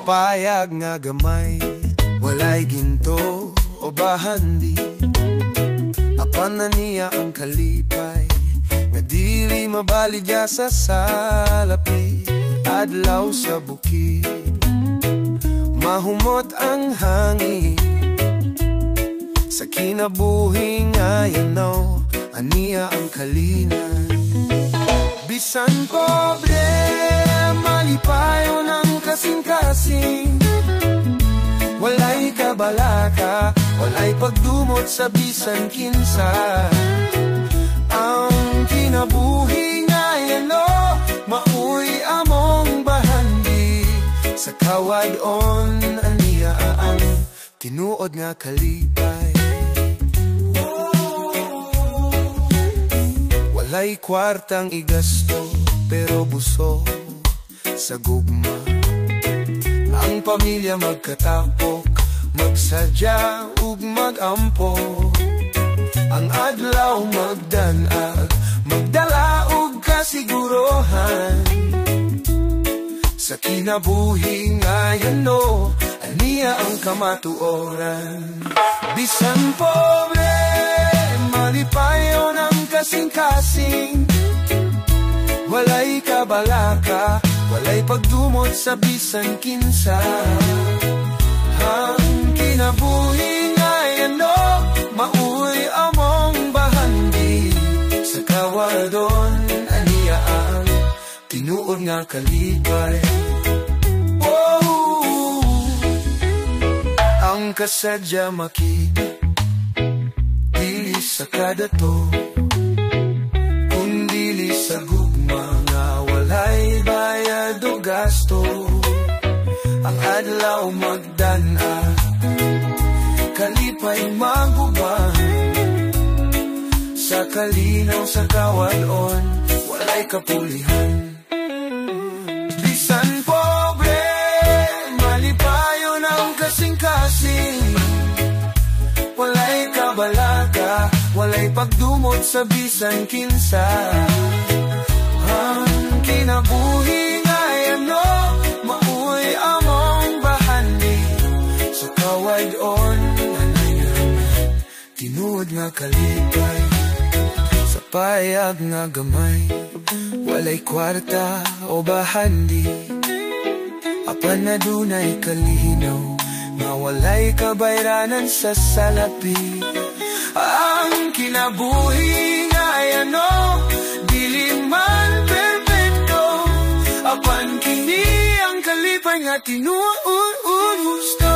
payag nga gamay, walay ginto o bahandi. Apan na niya ang kalipay, nga dili mabaligya sa salapi. Adlaw sa bukid, mahumot ang hangin. Sa kinabuhi nga yanaw, aniya ang kalinan. Bisan pobre, malipayo ng kasing-kasing. Walay kabalaka, walay pagdumot sa bisan kinsa. Ang kinabuhi nga yano, mauy among bahandi. Sa kawad-on aniya ang tinuod nga kalipay. Walay kwartang igasto, pero buso sa gugma. Ang pamilya magkatapok, magsadya ug magampo. Ang adlaw magdanag, magdala ug kasigurohan. Sa kinabuhi nga yano, aniya ang kamatuoran. Bisan pobre, malipayo ng kasing-kasing. Walay kabalaka, walay pagdumot sa bisan kinsa. Ang kinabuhi nga yano, mauy among bahandi. Sa kawadon, aniya ang tinuod nga kalipay. Ang kasadya makita, dili sa kadato, kundili sa gugma nga walay bayad o gasto. Ang adlaw magdana, kalipay maguban. Sa kalinaw sa kawalon, walay kapulihan. Bisan pobre, malipayo ng kasing-kasing. Walay kabalaka, walay pagdumot sa bisan kinsa. Ang kinabuhi nga yano, mauy among bahandi. Sa kawad-on, anayan, tinuod nga kalipay. Sa payag nga gamay, walay kwarta o bahandi. Apan na dunay kalinaw, nga walay kabayranan sa salapi. Ang kinabuhi nga yano, dili man perfecto. Apan kini ang kalipay nga tinuod gusto.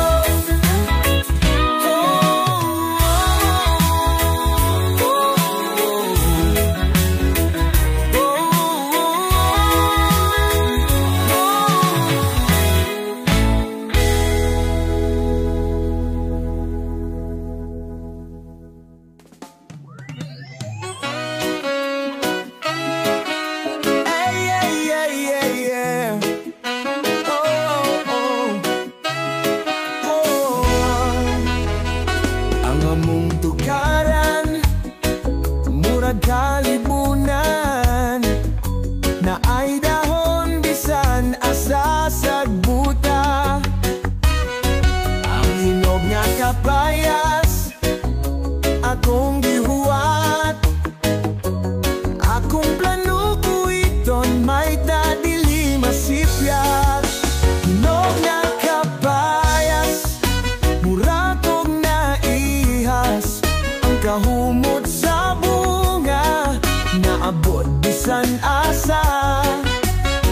Kalibunan na ay dahon bisan asa sagbuta. Ang hinog nga kapayas akong gihuwat. Akong plano ko iton may dadili masipyat. Hinog nga kapayas, mura kong naihas. Ang kahumot sa naabot bisan asa.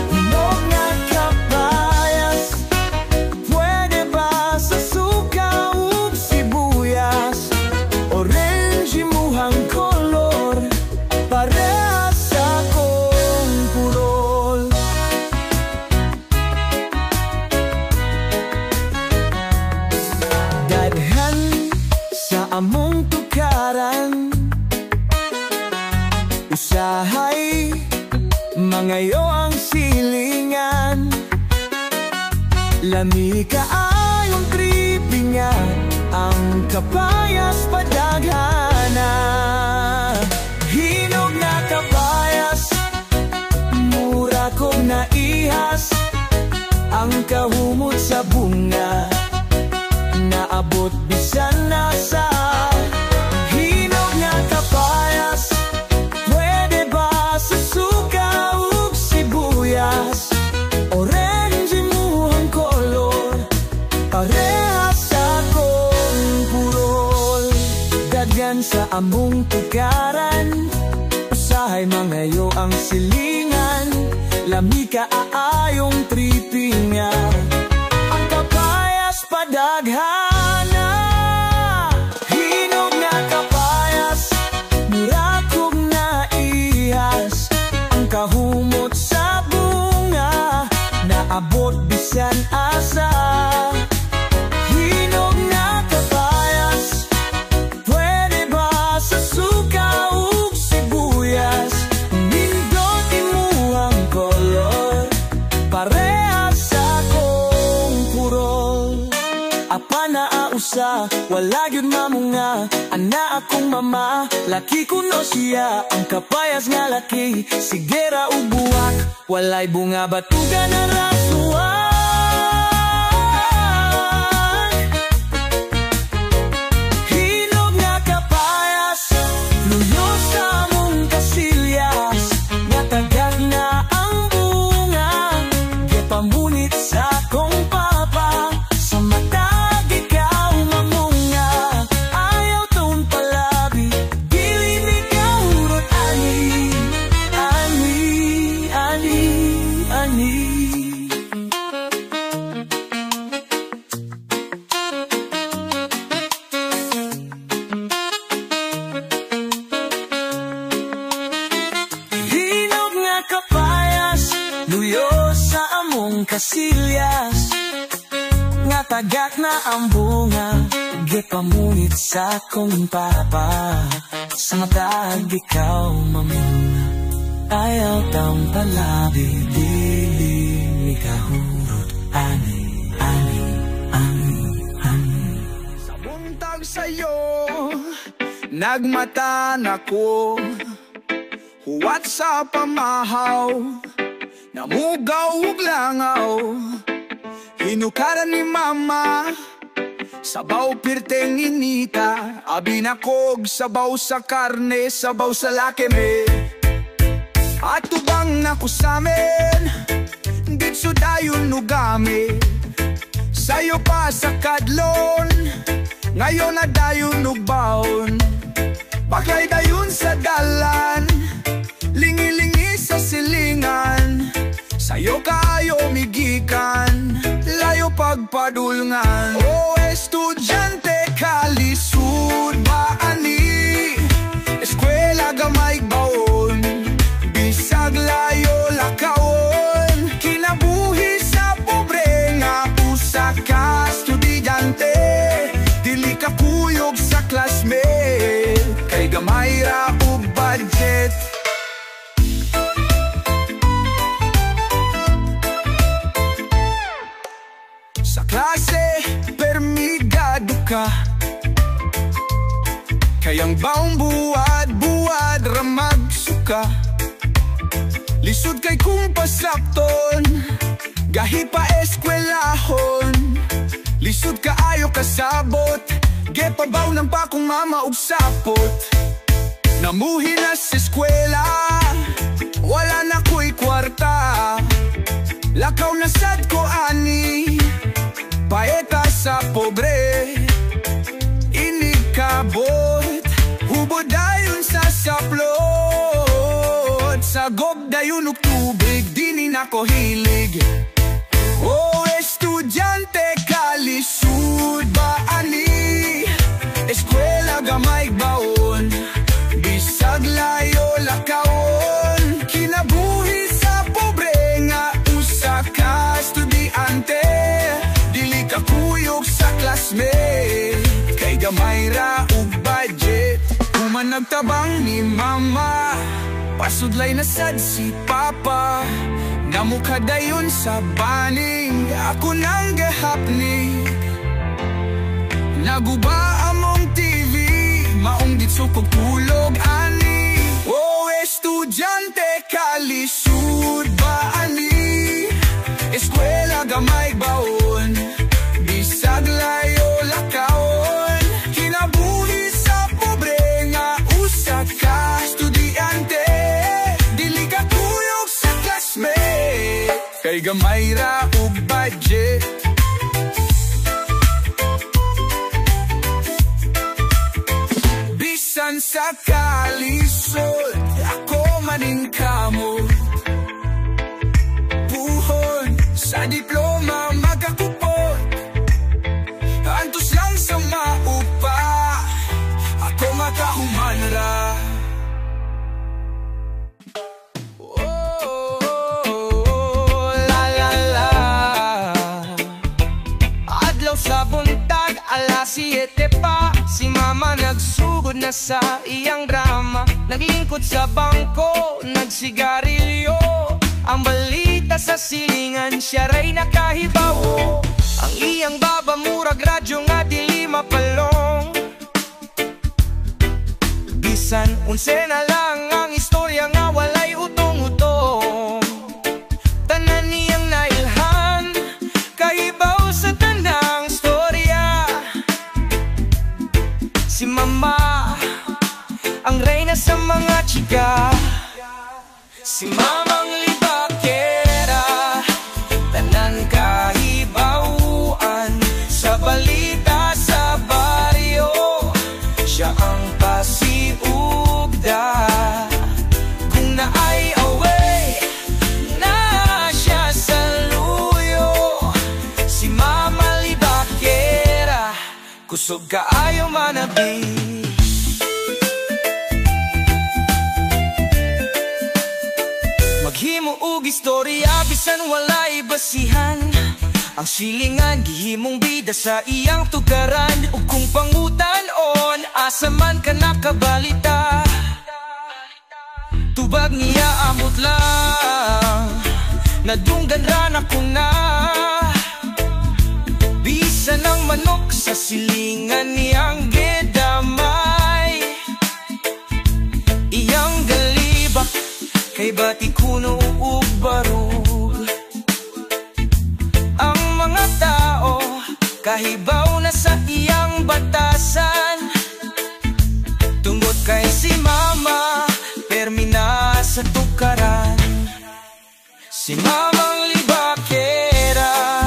Hinog nga kapayas, pwede ba sa suka ug sibuyas? Orange muhang kolor, parehas sa kong purol. Dadhan sa among tukaran, usahay mangayo ang silingan. Lami kaayong kripinga, ang kapayas padaghana. Hinog na kapayas, mura kong naihas. ang kahumot sa bunga, naabot bisan nasa hinog nga kapayas. Pwede ba sa suka ug sibuyas, orange mo ang kolor, parehas sa akong purol. Daghan sa among tugaran, usahay mangayo ang silingan, lami ka aayong tripinga, ang kapayas padaghana. Hinog nga kapayas, murakog na ihas, ang kahumot sa bunga, naabot bisan asa. Hinog nga kapayas, pwede ba sa suka ug sibuyas, nindot imuhang kolor, parehas sa akong purol. Apa na ausa, wala gyud mamunga, ana akong mama, laki kuno siya, ang kapayas nga laki, sigera ug buwak, walay bunga batuga na rasuan. Hinog nga kapayas, luyo sa among kasilyas, nga tagak na ang bunga, gipamunit sa akong papa, sa matag ikaw mamunga, ayaw taon palabi, dili mi kahurot ani, ani, ani, ani. Hinog nga kapayas, luyo sa among kasilyas, nga tagak na ang bunga, gipamunit sa akong papa, sa matag ikaw mamunga, ayaw taong palabi, dili mi kahurot ani, ani, ani, ani. Sa buntag sa'yo, nagmata na ko, huwat sa pamahaw, namugaw ug langaw, hinukaran ni mama, sabaw pirteng inita, abi na kog, sabaw sa karne, sabaw sa lakeme. At tubang na ko samin, ditso dayon nugami, sayo pa sa kadlon, ngayon na dayon nugbaon, baklay dayon sa dalan, lingi-lingi sa silingan, sayo kaayo migikan, layo pagpadulngan. O estudyante kalisud ba ani, eskwela gamay baon, bisag layo lakawon, kinabuhi sa pobre nga usa ka estudyante, dili ka kuyog sa classmate, kay gamay ra ug budget. Sa klase, permigado ka, kayang baong buwad-buwad ramag suka, lisod kay kung pasakton, gahi pa eskwelahon, lisod ka ayo kasabot, gepabaw ng pa kung mama ug sapot, namuhi na sa eskwela, wala na ko'y kwarta, lakaw na sad ko ani, paeta sa pobre, inikabot, hubod dayon sa saplot, sagob dayon ug tubig, dini na ko hilig. O estudyante kalisud ba ani, eskwela gamay baon, bisag layo lakawon, kinabuhi sa pobre nga usa ka estudyante, dili ka kuyog sa classmate, kay gamay ra ug budget. Human nagtabang ni mama, pasudlay na sad si papa, namukha dayon sa baning, ako nang gahapni, naguba among TV, maong ditso kog tulog ani. O estudyante kalisud ba ani, eskwela gamay kay gamay ra ug budget. Bisan sa kalisod, ako maning kamo. Puhon sa diploma magkakupot, antos lang sa maupa, ako makahuman ra. Sa buntag, alas 7 pa, si mama nagsugod na sa iyang drama. Naglingkod sa bangko, nagsigarilyo. Ang balita sa silingan, siya ray nakahibaw. Ang iyang baba murag radyo nga dili mapalong. Bisan unse na lang ang istorya nga walay utong-utong. Tanan niyang nailhan, kahibaw sa tanang storya. Si mama, ang reyna sa mga chika. Si mamang libakera, tanan kahibawaan. Sa balita sa baryo, siya ang pasiugda. Kung naay away, na siya sa luyo. Si mama libakera, kusog kaayo manabi. Maghimo og istorya bisan walay basihan. Ang silingan gihimong bida sa iyang tugaran. Ug kung pangutan-on asa man ka nakabalita, tubag niya amot lang, nadunggan ra na ko na. Bisan ang manok sa silingan niyang gedamay. Iyang galibak kay bati kuno ug barug. Ang mga tao kahibaw na sa iyang batasan. Tungod kay si mama permina sa tukaran. Si mamang libakera,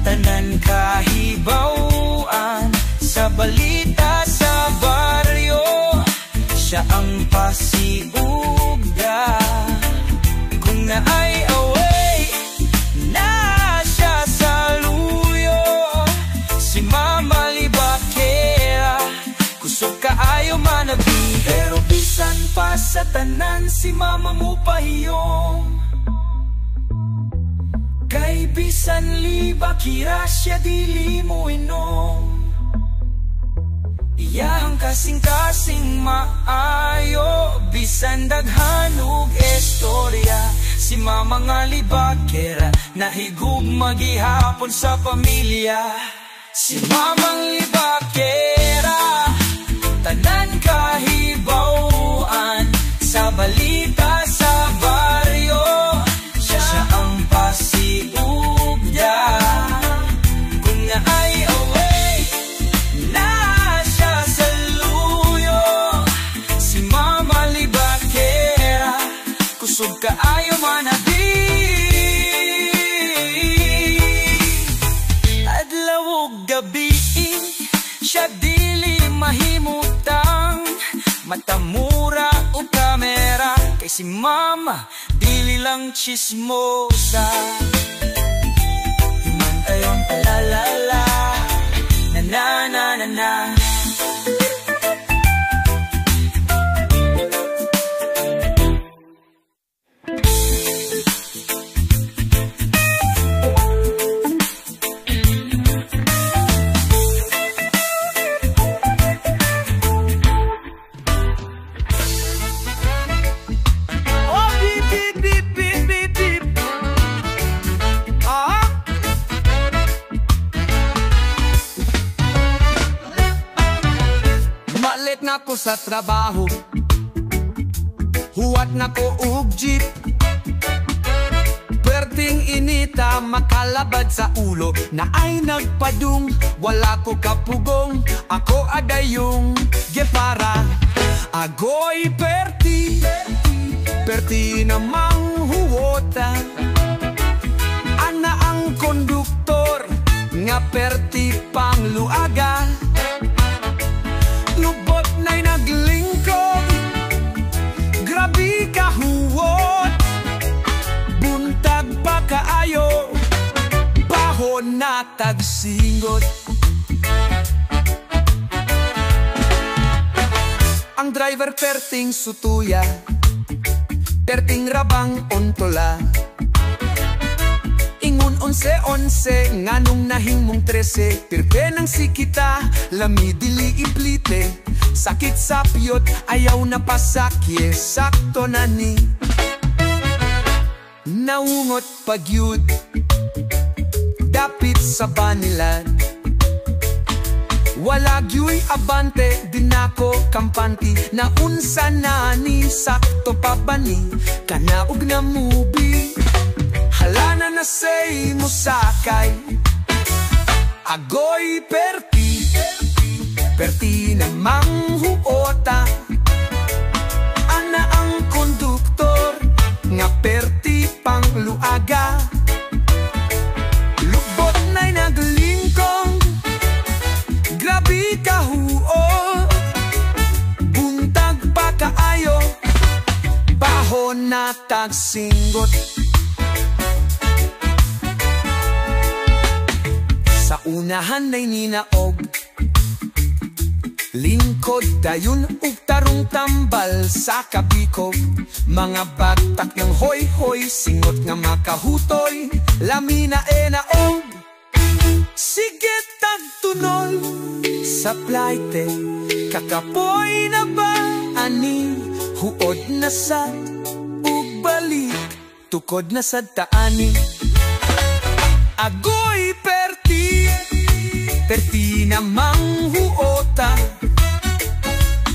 tanan kahibawaan. Sa balita sa baryo, siya ang pasiugda. Kung naay away, na siya sa luyo. Si mama libakera, kusog kaayo manabi. Pero bisan pa sa tanan, si mama mo pahiyong. Kay bisan libakera, siya dili mo inom. Iyang kasing-kasing maayo, bisan daghan ug istorya. Si mama nga libakera, nahigug magihapon sa pamilya. Si mamang libakera, tanan kahibawaan. Sa balita sa baryo, siya ang pasiugda. Kung naay away, na siya sa luyo. Si mama libakera, kusog kaayo manabi. Adlaw ug gabi, siya dili mahimutang. Matamura o kamera, kay si mama dili lang chismosa. Himantayong palalala, na na na na na. Nako sa trabaho, huwat nako og jeep. Perting inita makalabad sa ulo, na ay nagpadung, wala ko kapugong. Ako adayong gepara, agoy perti, perti namang huwota. perti pang luaga. Lubot na'y naglingkod, grabe kahuwot, buntag pa kaayo, bahon na tagsingot. Ang driver perting sutuya, perting rabang ontola. Ingon 11-11, nganong nahimong 13. Pirke ng sikita, lami dili iplite. Sakit sa piyot, ayaw na pasakye, sakto na ni. Naungot pagyud, dapit sa banilan. Wala gyu'y abante, dinako kampanti. Naunsa na ni, sakto pa ba ni, kanaog na movie. Hala na say mo sakay, agoy perti, perti na manghuota. Ana ang konduktor, nga perti pang luaga. Lubot na'y naglingkong, grabe kahuo, buntag pa kaayo, bahon na tagsinggot. Sa unahan na'y ninaog, lingkod dayon ug tarong tambal sa kabikog. Mga bagtak ng hoy-hoy, singot nga makahutoy, lamina naog. Sige tagtunol sa plaite, kakapoy na ba ani, huod na sad ug balik, tukod na sad taani. Agoy perti, perti na manghuota.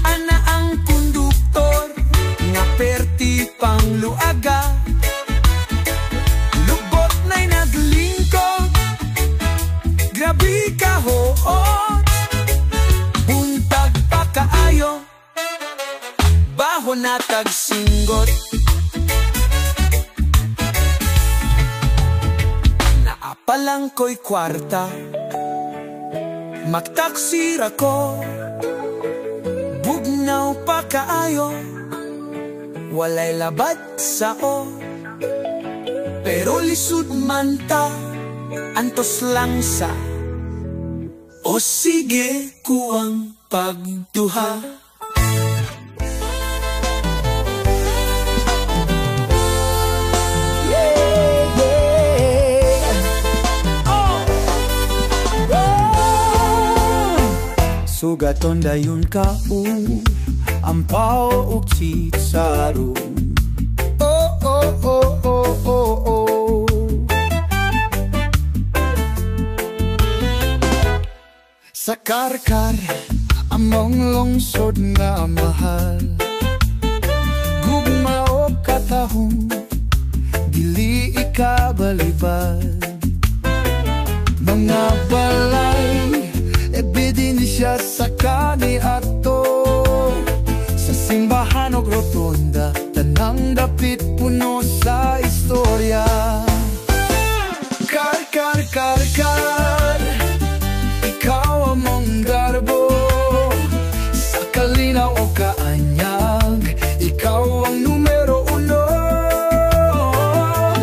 Ana ang konduktor, nga perti pang luaga. Lubot na'y naglingkod, grabe kahoot, buntag pa kaayo, bahon na tagsinggot. Palang ko'y kwarta, magtaksira ko, bugnaw pa kaayo, walay labad sao, pero lisud man ta, antos lang sa, o sige kuwang pagduha. Sugaton dayon ka ampaw ug chitsaro. Oh oh oh oh oh oh. Sa karkar among lungsod nga mahal, gugma o katahong dili ikabalibad. Mga balay ebidensya sa kaniadto, sa simbahan o rotonda, tanang dapit puno sa istorya. Kar, kar, kar, kar, ikaw among garbo, sa kalinaw o kaanyag, ikaw ang numero uno.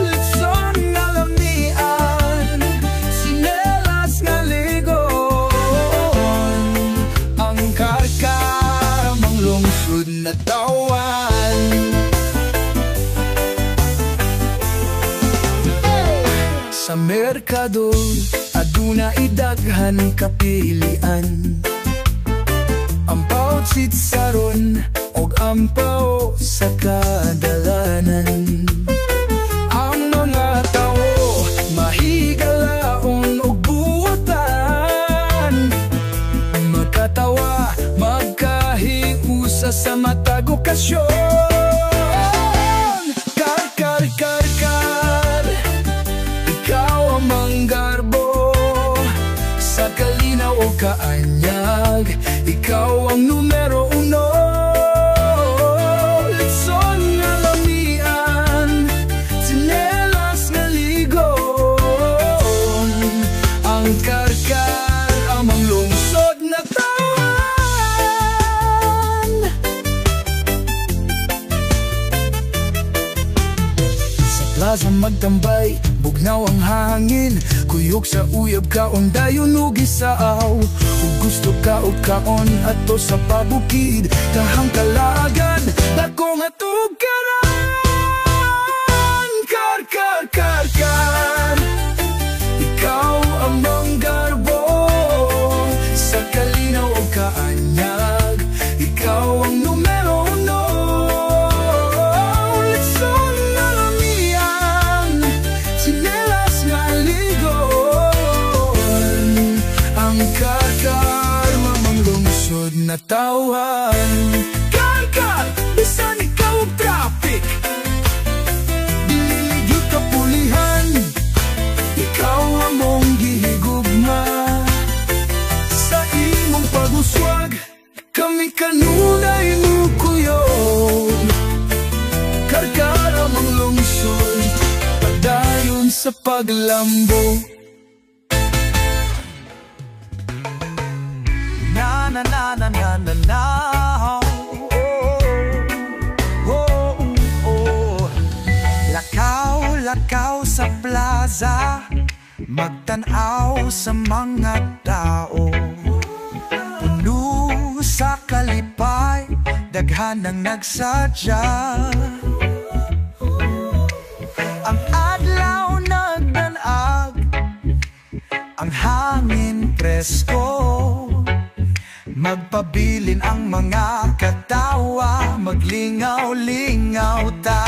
Litson nga lamian, sinelas nga na tawan. Sa merkado aduna idaghan kapilian, ampaw chitsaron og ampaw sa kadalanan. Ang mga tao mahigalaon og buwatan, magkatawa magkahiusa sa matag okasyon. Kar, kar, kar, kar, ikaw ang manggarbo, sa kalinaw o kaanyag, ikaw ang numero uno. Litson nga lamian, tambay, bugnaw ang hangin. Kuyog sa uyab kaon, dayon ug isaaw. Ug gusto ka og kaon ato sa pabukid, kahang kalagan, dako nga tugaran. Kar, kar, kar, kar, ikaw ang manggarbo sa kalinaw o kaanyag. Ikaw ang numero uno. Lechon na lamian, sinelas nga ligon. Ang kakar, mamang lungsod na tawhan. Kakar, bisan ikaw ang traffic, dililigi ka pulihan. Ikaw ang mong gihigugma sa imong pag-uswag. Kami kanunay mo kuyog, karkara mang lungsod, padayon sa paglambo. Na na na na na na na. Oh, oh, oh. Lakaw, lakaw sa plaza, magtanaw sa mga tao. Puno sa kalipay, daghan ang nagsadya. Ang adlaw nagdanag, ang hangin presko. Magpabilin ang mga katawa, maglingaw-lingaw ta.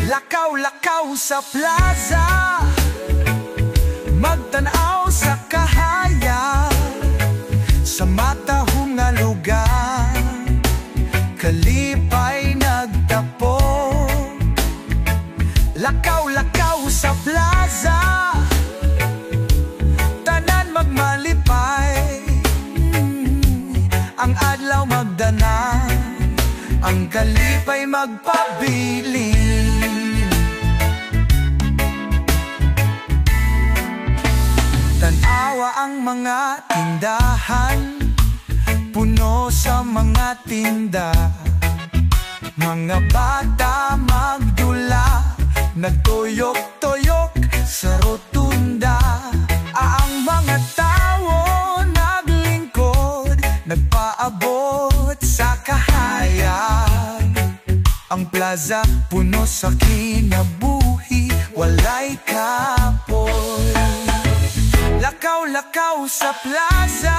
Lakaw-lakaw sa plaza, magtanaw sa kahaya. Sa matahong nga lugar, kalipay nagtapo. Lakaw-lakaw sa plaza, tanan magmalipay. Ang adlaw magdana, ang kalipay magpabilin. Tanawa ang mga tindahan, puno sa mga tinda. Mga bata magdula, nagtuyok-tuyok sa rotunda. Ang mga tao naglingkod, nagpaabot sa kahayag. Ang plaza puno sa kinabuhi, walay kapoy. Lakaw-lakaw sa plaza,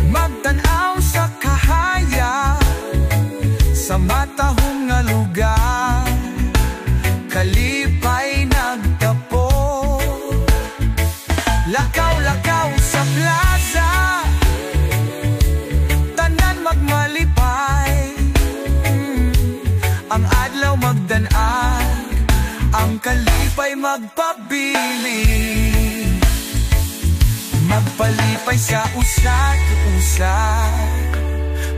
magtanaw sa kahaya. Sa matahong nga lugar, kalipay nagtapo. Lakaw-lakaw sa plaza, tanan magmalipay. Ang adlaw magdanag, ang kalipay magpabili. Magpalipay sa usat-usat,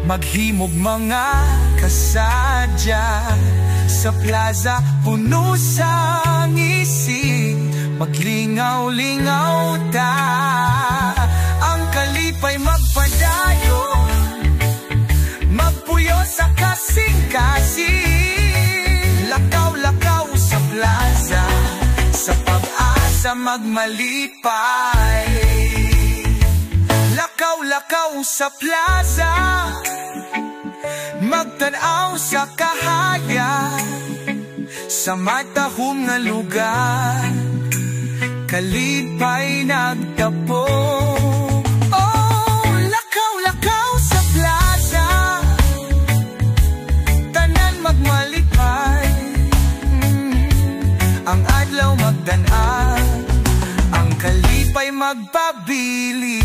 maghimog mga kasadya. Sa plaza puno sa ngisi, maglingaw-lingaw ta. Ang kalipay magpadayon, magpuyo sa kasing-kasing. Lakaw-lakaw sa plaza, sa pag-asa magmalipay. Lakaw-lakaw sa plaza, magtanaw sa kahaya. Sa matahong nga lugar, kalipay nagtapo. Oh, lakaw-lakaw sa plaza, tanan magmalipay. Ang adlaw magdanag, ang kalipay magpabili.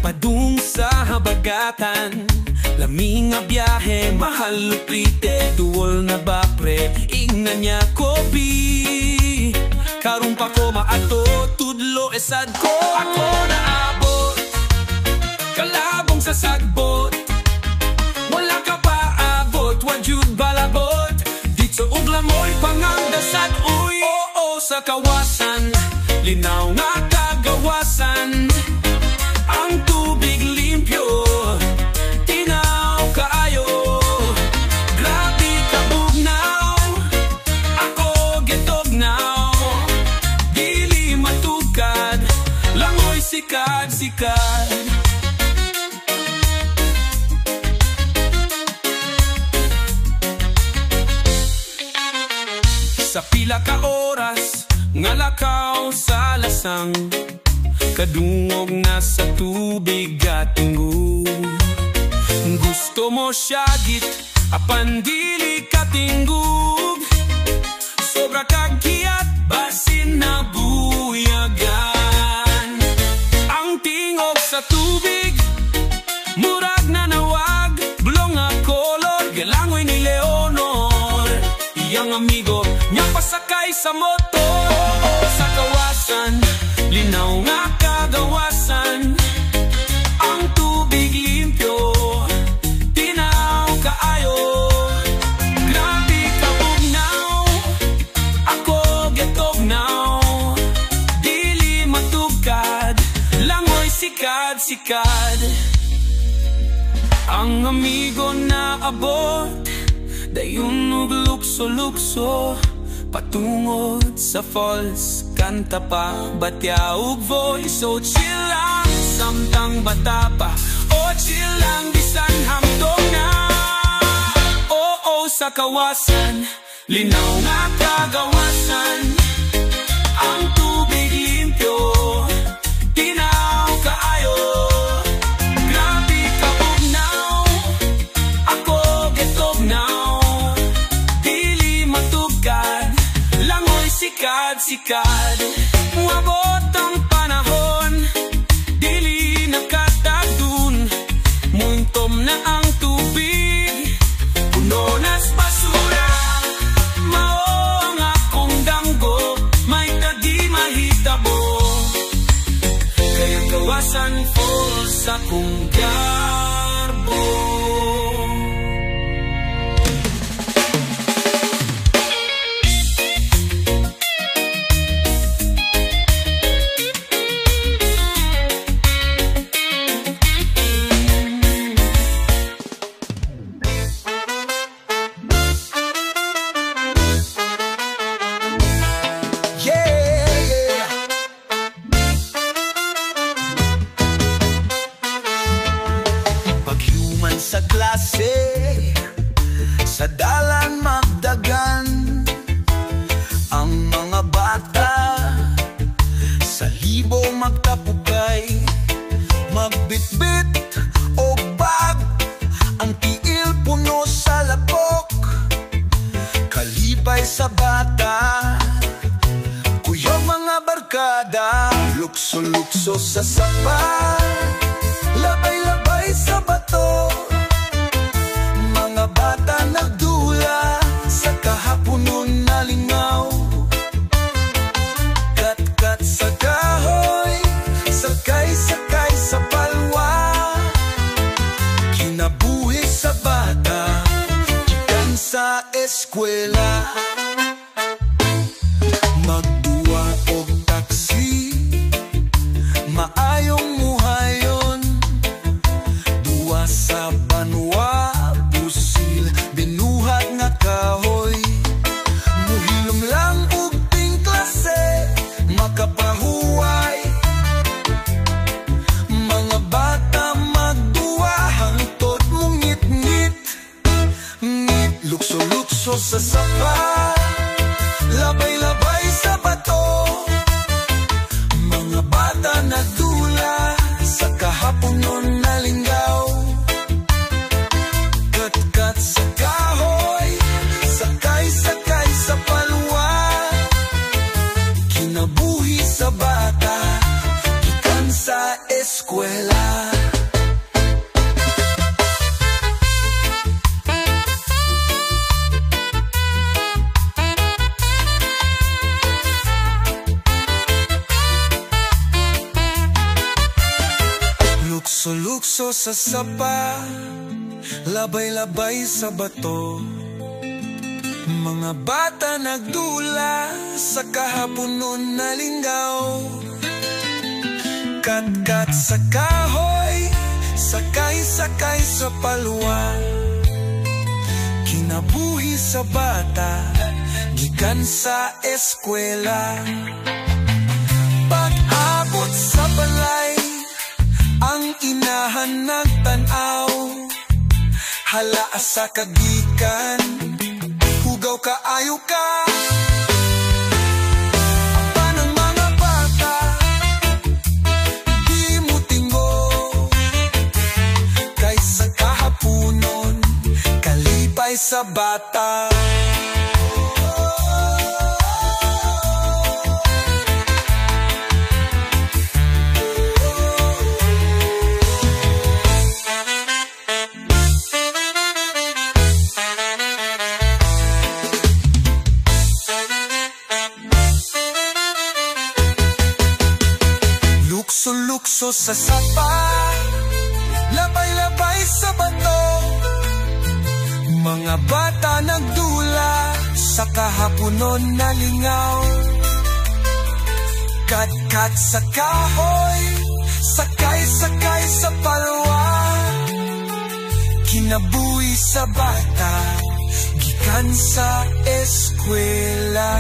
Padung sa habagatan, Lami nga biyahe, mahal luprite, tuwol na ba pre, ingnan niya kopi. Karong pa ko maato, tudlo esad ko. Ako naabot, kalabong sa sagbot. Wala ka pa abot, wadyud balabot. Dito uglamoy, pangandasad, uy. Oo sa kawasan, linaw nga kagawasan. Ang tubig limpyo, tinaw kaayo. Grabe ka bugnaw, ako getognaw. Dili matugkad, langoy sikad-sikad. Sa pila ka oras, nga lakaw sa lasang. Kadungog na sa tubig at tingog. Gusto mo siyagit, apan dili katinggog. Sobra kagkiyat, basin na buyagan. Ang tingog sa tubig, murag na nawag. Blong nga kolor, galangoy ni Leonor. Iyang amigo, niya pasakay sa motor. Oo sa kawasan, linaw nga kagawasan. Ang tubig limpyo, tinaw kaayo. Grabe ka bugnaw, ako getognaw. Dili matugkad, langoy sikad-sikad. Ang amigo na abot, dayon og lukso-lukso. Patungod sa falls, kanta pa, batya ug voice. So chill lang, samtang bata pa. O chill lang, bisan hamdong na. Oo sa kawasan, linaw nga kagawasan. Ang tubig limpyo, tinaw kaayo. Grabe ka bugnaw, ako getognaw. Dili matugkad, langoy sikad-sikad. Muabot ang panahon, dili nakatagdun. Muntom na ang tubig, puno nas basura. Mao ang akong danggo, may kadi mahitabo. Kaya kawasan full sa kong garbo. Sa klase, sa dalan magdagan. Ang mga bata sa libo magtapukay, magbitbit o bag. Ang tiil puno sa lapok, kalipay sa bata. Kuyog mga barkada, lukso-lukso sa sapa, labay-labay sa bato. Mga bata nagdula sa kahaponon na lingaw. Kat-kat sa kahoy, sakay-sakay sa palwa. Kinabuhi sa bata, ikan sa eskwela. Magduwa og taksi, maayong muhayon. Duwa sa banwa, busil, binuhat nga kahoy. Muhilom lang og klase, makapahuway. Mga bata magduwa, hangtod mong ngit-ngit. Ngit, lukso-lukso sa sapa, labay-labay sa bato. Mga bata nagdula sa kahaponon na linggaw. Kat-kat sa kahoy, sakay-sakay sa palwa. Kinabuhi sa bata, ikan sa eskwela. Lukso-lukso sa sapa, labay-labay sa bato. Mga bata nagdula sa kahaponon na linggaw. Kat-kat sa kahoy, sakay-sakay sa palwa. Kinabuhi sa bata, gikan sa eskwela. Pag-abot sa balay, ang inahan nagtanaw. Hala sa kagikan, hugaw kaayo ka. Panang mga bata, di mo tinggo. Kaysa kahaponon, kalipay sa bata. Lukso-lukso sa sapa, labay-labay sa bato. Mga bata nagdula sa kahaponon na lingaw. Kat-kat sa kahoy, sakay-sakay sa palwa. Kinabuhi sa bata, gikan sa eskwela.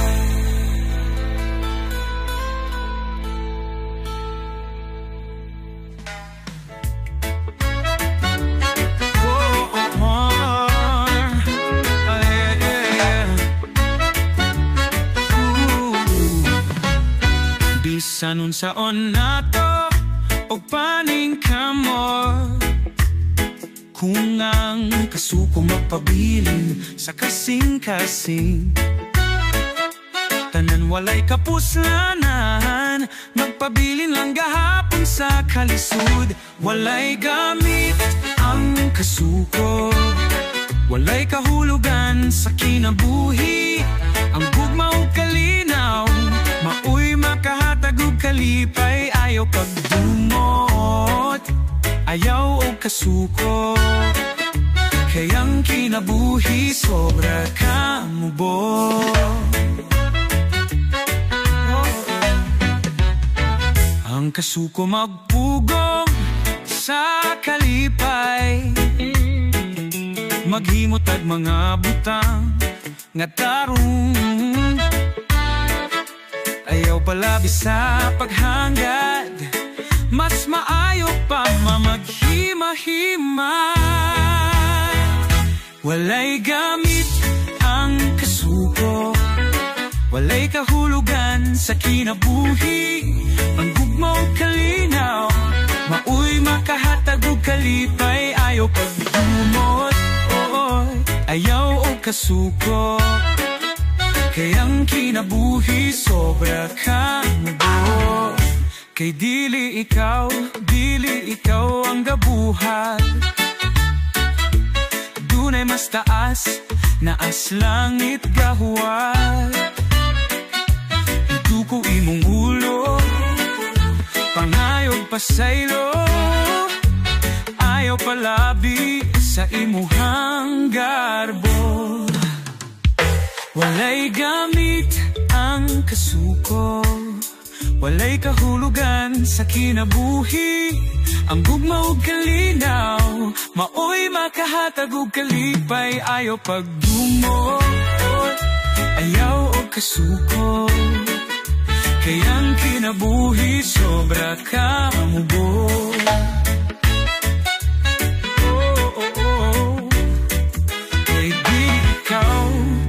Bisan unsaon nato o paning kamor, kung ang kasuko magpabilin sa kasing-kasing. Tanan walay kapuslanan, magpabilin lang gahapon sa kalisod. Walay gamit ang kasuko, walay kahulugan sa kinabuhi. Ang gugma o kalinaw, mauy makahatag og kalipay. Ayaw pagdumot, ayaw og kasuko, kayang kinabuhi sobra kamubo. Ang kasuko magpugong sa kalipay, maghimot ag mga butang nga tarong. Ayaw palabi sa paghangad, mas maayo pa mamaghima-hima. Walay gamit ang kasuko, walay kahulugan sa kinabuhi. Ang gugma o kalinaw, mauy makahatag og kalipay. Ayaw pagdumot, ayaw og kasuko, kayang kinabuhi sobra kamubo. Kay dili ikaw ang gabuhat. Dunay mas taas na aslangit gahuat. Iduko imong ulo, pangayog pasaylo. Ayaw palabi sa imuhang garbo. Walay gamit ang kasuko, walay kahulugan sa kinabuhi. Ang gugma o kalinaw, maoy makahatag og kalipay. Ayaw pagdumot, ayaw og kasuko, kayang kinabuhi sobra kamubo. Kay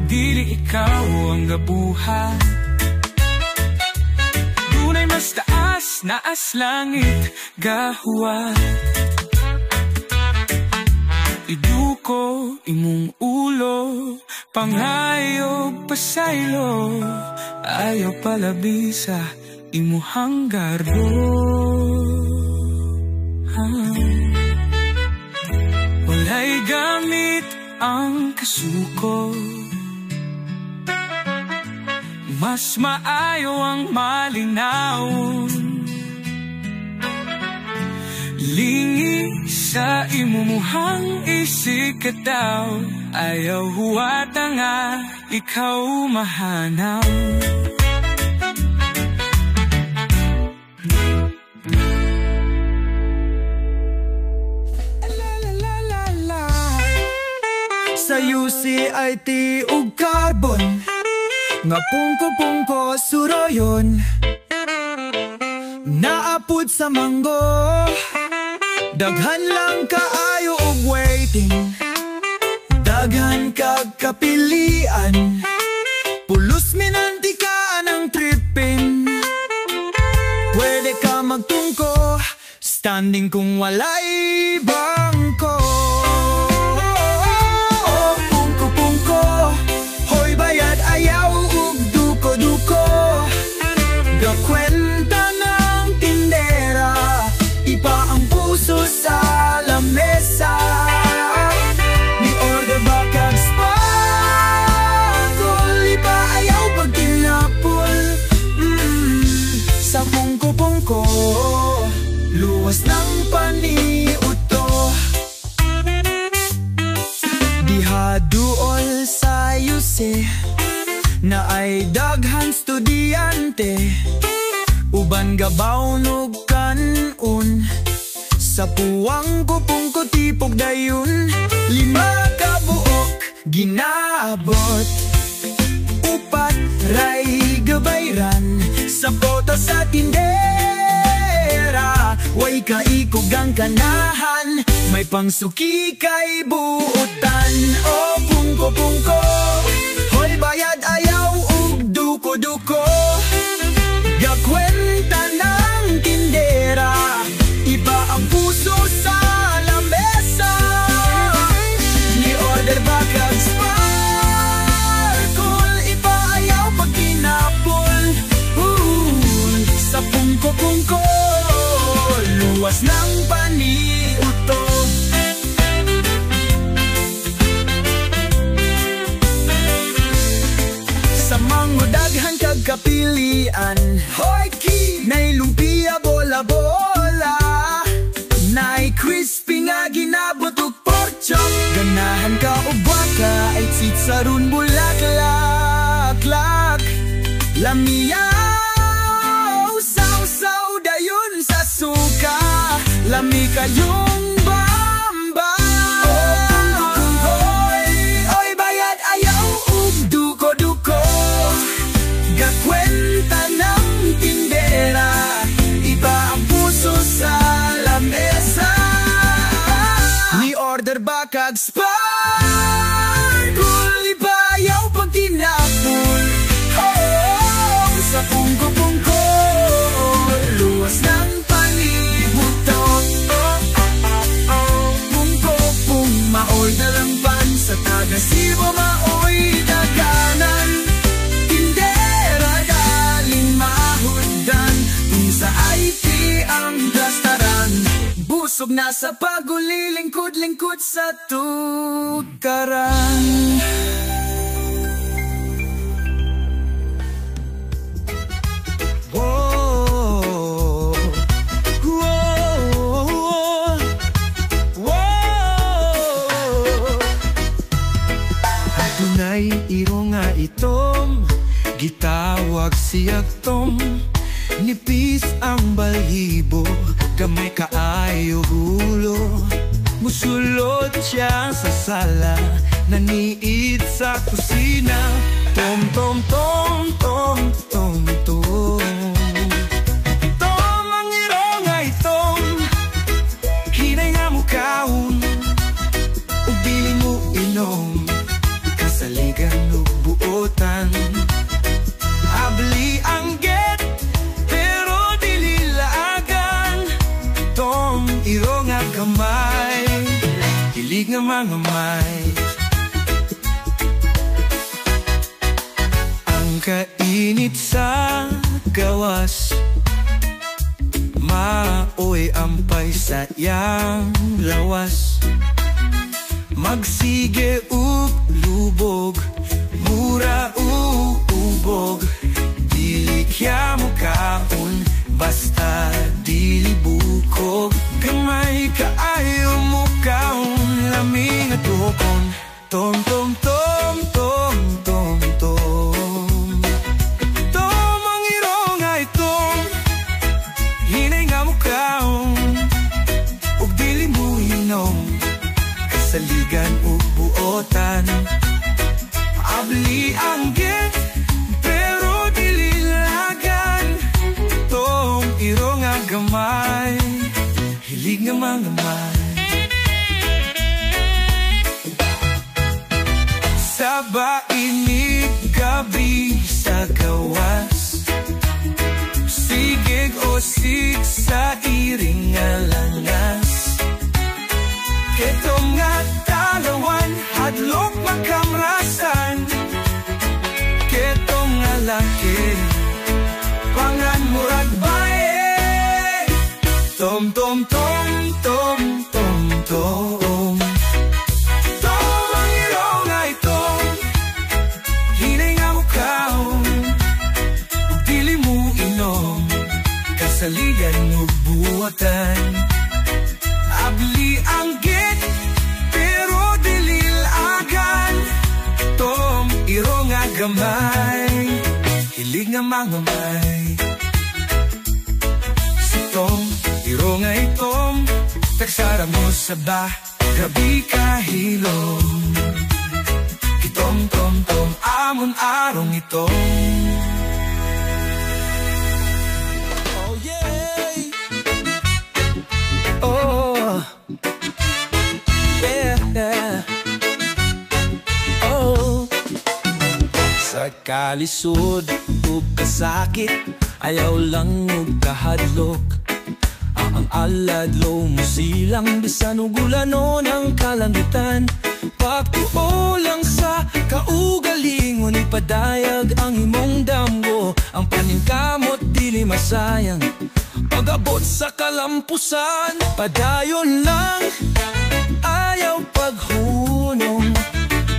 dili ikaw ang gabuhat. Dunay mas taas na aslangit gahuat. Iduko imong ulo, pangayog pasaylo. Ayaw palabi sa imuhang garbo. Walay gamit ang kasuko, mas maayo ang malinawon. Lingi sa imumuhang isig ka daw, ayaw huwata nga ikaw mahanaw. Sa'yo si IT ug carbon, nga pungko-pungko suroyon, naapod sa manggo, daghan lang kaayo og waiting, daghan kag kapilian, pulos minantikaan ang tripping. Pwede ka magtungko, standing kung walay bangko. Kwenta ng tindera, ipa ang puso sa lamesa. Ni order ba kag sparkle, ipa ayaw pag tinapol. Sa pungko-pungko, luwas ng paniuto. Diha duol sa yuse, na ay daghan estudyante, uban gabaw ug kanon, sa puwang kupong ko tipog dayon, 5 ka buok ginabot, 4 ray gabayran, sa bota sa tindera. Way kaikog ang kanahan, may pangsuki kay buutan. O pungko-pungko, hoy bayad ayaw ug duko-duko, gakwenta ng tindera, iba ang puso sa lamesa. Ni order ba kag sparkle, iba ayaw pag kinapol. Sa pungko-pungko, luwas ng paniuto. Sa mga daghan kag kapilian, hoy ki, nay lumpia bola-bola, nay crispy nga ginabot ug pork chop, ganahan ka o baka ay tsitsaron bulaklak, lamiyaw saw-saw dayon sa suka, lami kayong bamba. Oy bayad ayaw ug duko-duko, gakwenta ng tindera, iba ang puso sa lamesa. Ni order ba kag sparkle, iba ayaw pag tinapol. Sa pungko-pungko, luwas ng panibutot. Pungko-pung, ma-order ang pan sa taga-Cebu, maoy daganan. Tindera galing mahundan, kung sa IT ang dastaran, busog na sa pagulilingkod-lingkod sa tukaran. Iro nga itom, gitawag siyag tom, nipis ang balhibo, gamay kaayo gulo. Musulot siya sa sala, naniid sa kusina, tom tom tom tom tom tom. Tom ang iro nga itom, hinay nga mukaon, ug dili mo inom, saligan ug buotan. Abli ang get, pero dili laagan. Tom iro nga kamay, hilig nga mga may. Ang kainit sa gawas, maoy ampay sa iyang lawas. Magsige ug lubog, mura ug ubog, dili kya mo kaon, basta dili bukog. Gamay Pagbabaimig gabi sa gawas, sigig o sig sa iring alangas. Ketong nga talawan, hadlok makamrasan. Ketong nga laki, pangan murag bae. Tom tom tom tom tom tom. Tom ang iraw nga itong hinay nga mukaon. Ug dili mo inom, kasaligan o buwatan. Abli ang git, pero dilil agan. Tom iro nga gamay, hilig nga mga may. Si Tom iro nga itom, tagsara mo sa bah, grabi kahilom. Kitom tom tom, amon arong itong. Oh yeah, oh yeah, yeah. Oh, sa kalisod ug kasakit, ayaw lang ug kahadlok. Ang aladlo mo silang bisan ug ulanon ang kalangitan. Pagtuo lang sa kaugalingon, ipadayag ang imong damgo. Ang paningkamot dili masayang, pag-abot sa kalampusan. Padayon lang, ayaw paghunong,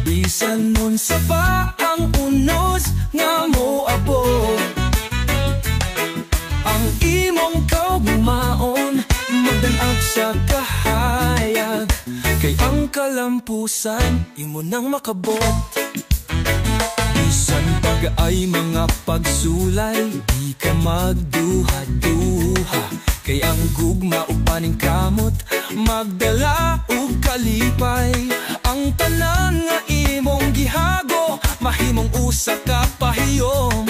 bisan nun sa pa ang unos nga mo abot. Ang imong kaugumaon, magdanag sa kahayag, kay ang kalampusan imo nang makabot. Bisan pag ay mga pagsulay, di ka magduha-duha, kay ang gugma o paningkamot magdala o kalipay. Ang tanan nga imong gihago, mahimong usa ka pahiyom.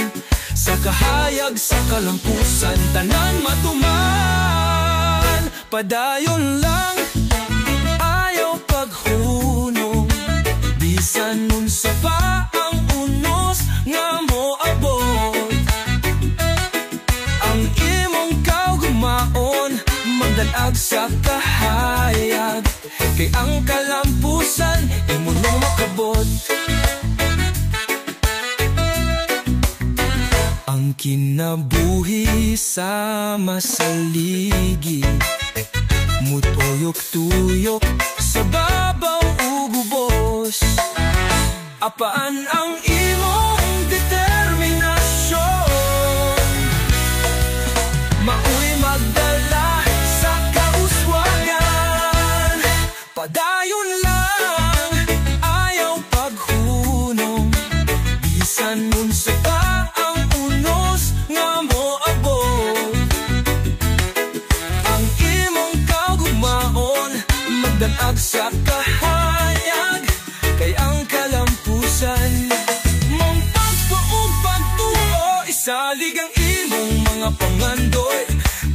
Sa kahayag sa kalampusan, tanan matuman. Padayon lang, ayaw paghunong, bisan nun sa pa ang unos nga mo abot. Ang imong kaugumaon, magdanag sa kahayag, kay ang kalampusan imo nang makabot. Ang kinabuhi sa masaligi, mutuyok-tuyok sa babaw ugubos. Apaan ang imong determinasyon, mauwi magdala sa kauswagan. Padayon lang, ayaw paghunong, bisan nun sa pa ang unos nga mo abot. Ang imong kaugumaon, magdanag sa kahayag, kay ang kalampusan mong pagpuog pagtuo. Isalig ang imong mga pangandoy,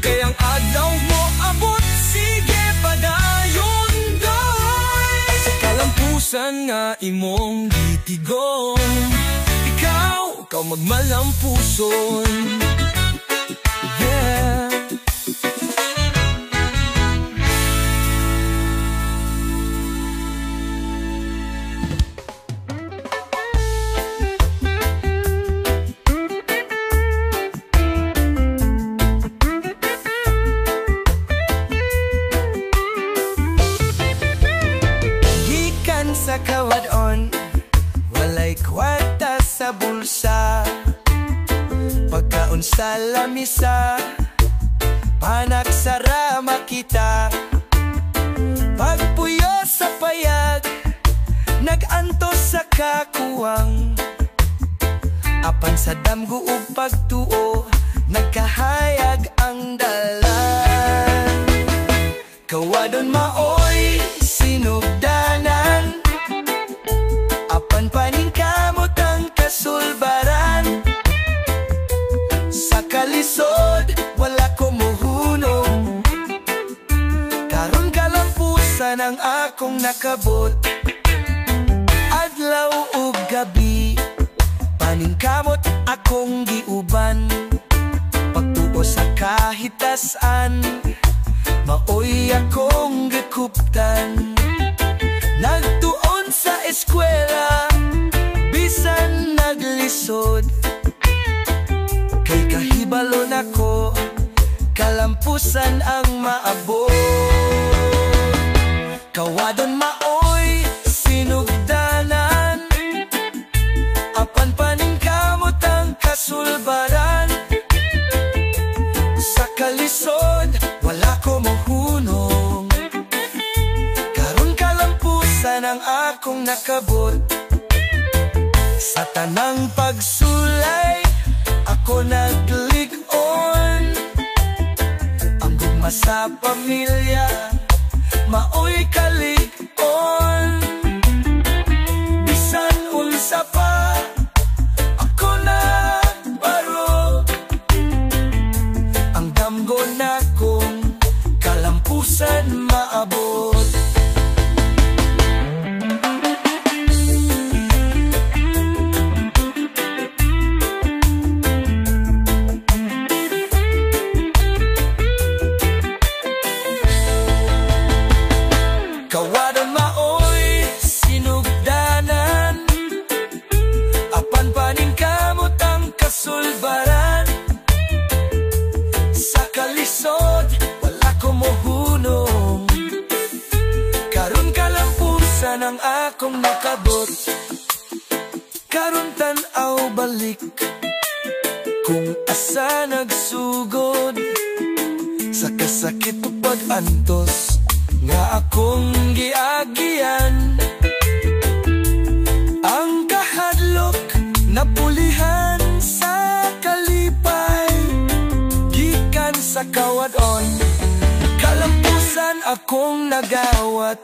kay ang adlaw mo abot. Sige padayon doy, sa kalampusan nga imong gitigom. Ikaw magmalampuson, yeah. Gikan sa kawadon, walay kwarta sa bulsa, pagkaon sa lamisa, panagsara makita. Pagpuyo sa payag, nagantos sa kakuwang, apan sa damgo ug pagtuo, nagkahayag ang dalan. Kawadon maoy sinugdanan, apan paningkamot ang kasulbaran. Sa kalisod wala kumuhunong, karon kalampusan ang akong nakabot. Adlaw ug gabi gabi, paningkamot akong giuban. Pagtuo sa kahitasan, maoy akong gikuptan. Nagtuon sa eskwela, bisan naglisod. Kay kahibalon ako, kalampusan ang maabot. Kawadon maoy sinugdanan, apan paningkamot ang kasulbaran. Sa kalisod, wala ko mohunong, karon kalampusan ang akong nakabot. Sa tanang pagsulay, ako naglig-on. Ang gugma sa pamilya, maoy kalig-on. Bisan unsa pa, ako nagbaro. Ang damgo na kong kalampusan maabot. Kawadon maoy sinugdanan, apan paningkamot ang kasulbaran. Sa kalisod, wala ko mohunong, karon kalampusan ang akong nakabot. Karon tan-aw balik, kung asa nagsugod, sa kasakit o pag-antos nga akong giagian. Ang kahadlok napulihan sa kalipay, gikan sa kawadon, kalampusan akong nagawat.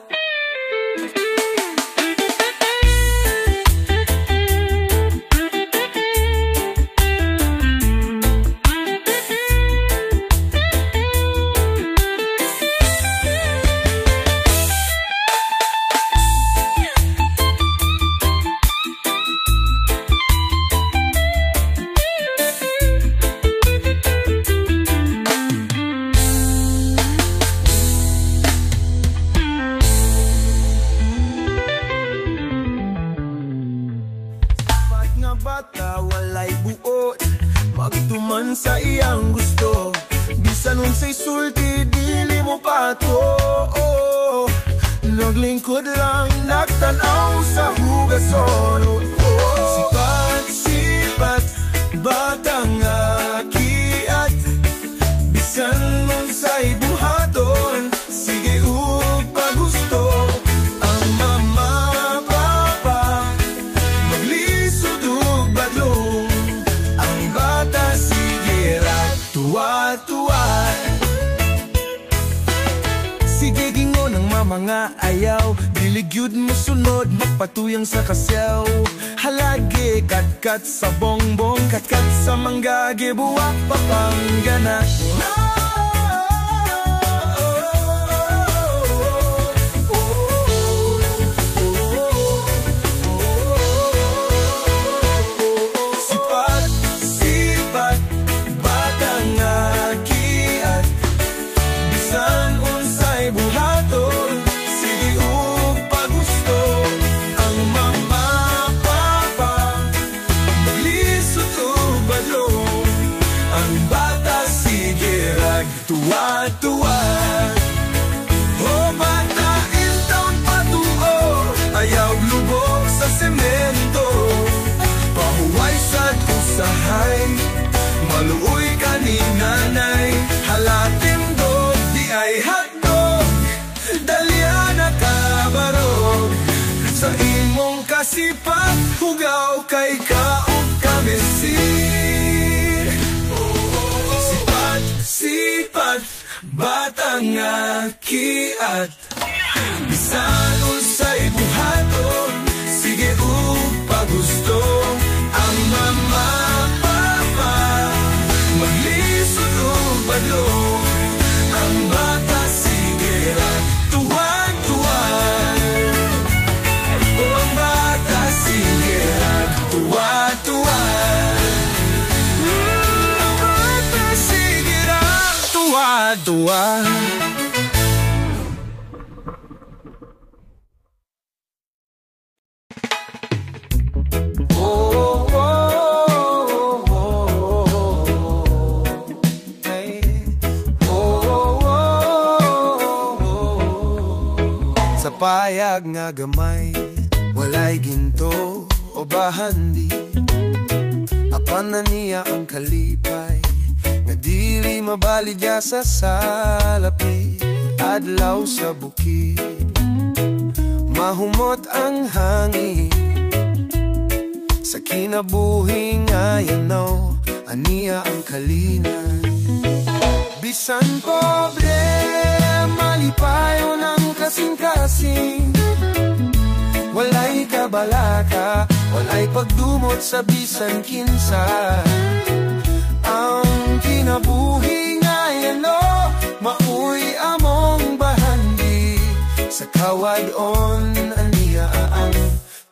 Bata walay buot, magtuman sa iyang gusto. Bisan unsay sulti dili mo pato. Naglingkod lang, nagtanaw sa hugason. Sipat-sipat, batang akiat. Bisan unsay buhaton, sige upa gusto. Ang mama, papa, maglisod ug badlong. Ang bata sige ra, tuwa-tuwa. Sige gingon ang mama nga ayaw, diligyud mo sunod, magpatuyang sa kasyaw. Halagi, kat-kat sa bongbong, kat-kat sa manggagi, buwak papanggana. Sipat-sipat, batang akiat. Bisan unsay buhaton, sige upa gusto. Ang mama, papa, maglisod ug badlong. Ang bata sige rag, tuwa-tuwa. O bata, intaon patuo, ayaw lubog sa semento. Pahuway sa usahay, maluoy ka ni nanay. Halatim dog, di ay hotdog, dalya na kabarog. Sa imong kasipat, hugaw kay kaog kamisir. Sipat-sipat, batang akiat. Bisan unsay buhaton, sige upa gusto. Ang mama, papa, maglisod ug badlong. Ang bata sige ra, tuwa-tuwa. O ang bata sige ra, tuwa. Sa payag nga gamay, walay ginto o bahandi. Apan na niya ang kalipay, nga dili mabaligya sa salapi. Adlaw sa bukid, mahumot ang hangin. Sa kinabuhi nga yanaw, aniya ang kalinan. Bisan pobre, malipayo ng kasing-kasing. Walay kabalaka, walay pagdumot sa bisan kinsa. Ang kinabuhi nga yano, mauy among bahandi. Sa kawad-on aniya ang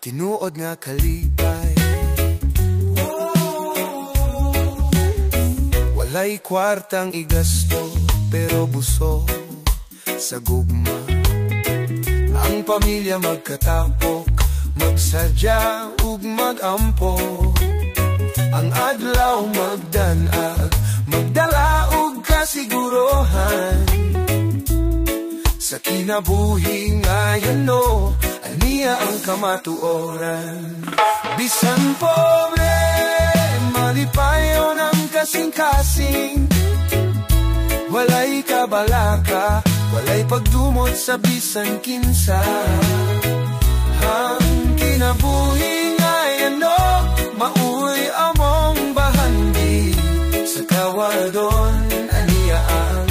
tinuod nga kalipay. Walay kwartang igasto, pero buso sa gugma. Ang pamilya magkatapok, magsadya ug magampo. Ang adlaw magdanag, magdala ug kasigurohan. Sa kinabuhi nga yano, aniya ang kamatuoran. Bisan pobre, malipayo ng kasing-kasing. Walay kabalaka, walay pagdumot sa bisan kinsa. Ang kinabuhi nga yano, mauy among bahandi. Sa kawadon aniya ang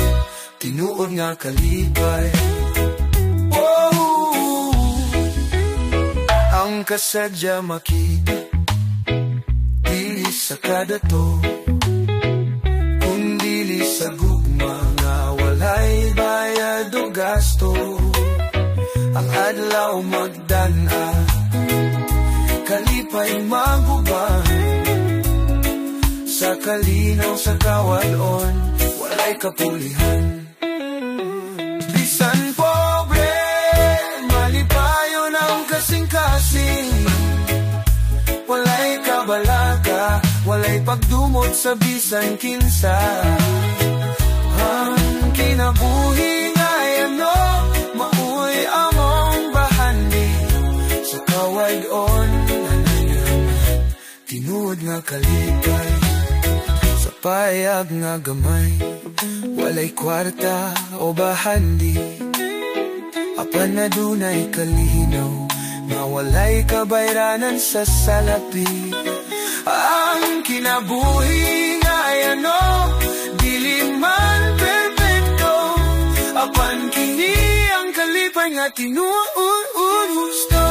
tinuod nga kalipay. Ang kasadya makita, dili sa kadato, kung dili sa gugma nga walay bayad o gasto. Ang adlaw magdana, kalipay maguban. Sa kalinaw sa kawalon, walay kapulihan. Bisan pobre, malipayo ng kasing-kasing. Walay kabalaka, walay pagdumot sa bisan kinsa. Ang kinabuhi nga yano, mauy among bahandi. Sa kawad-on anayang tinuod nga kalipay. Sa payag nga gamay, walay kwarta o bahandi. Apan na dunay kalinaw, nga walay kabayranan sa salapi. Ang kinabuhi nga yano, dili man perfecto. Apan kini ang kalipay nga tinuod gusto.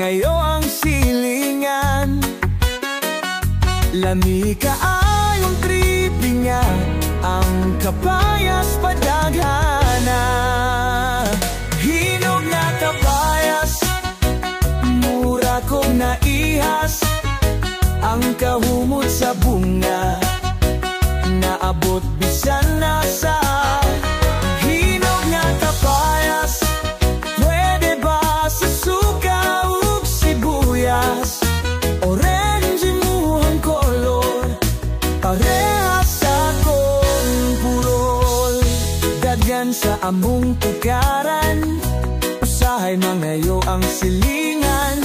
ngayo ang silingan. Lami kaayong tripinga, ang kapayas padaghana. Hinog na kapayas, mura kong naihas, ang kahumot sa bunga, naabot bisan nasa. Hinog na kapayas, pwede ba sa suka ug sibuyas? Orange mo ang kolor, parehas sa akong purol. Daghan sa among tukaran, usahay mangayo ang silingan.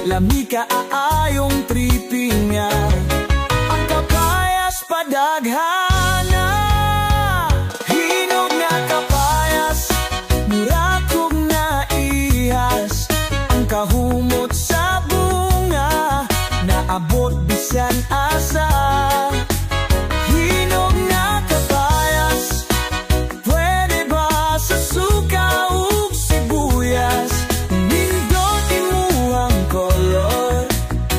Lami kaayong tripinga, ang kapayas padaghana. Hinog na kapayas, mura kong naihas, ang kahumot sa bunga, naabot bisan asa. Hinog na kapayas, pwede ba sa suka ug sibuyas? Nindot imuhang kolor,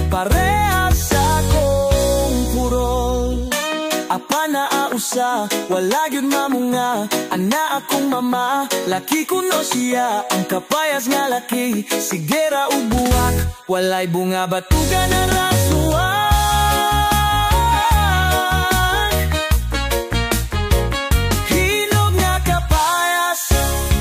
parehas sa akong purol. Apa na ausa, wala yun mamunga, ana akong mama, laki kuno siya, ang kapayas nga laki, sigera ubuak, walay bunga batuga na rasuan. Hinog nga kapayas,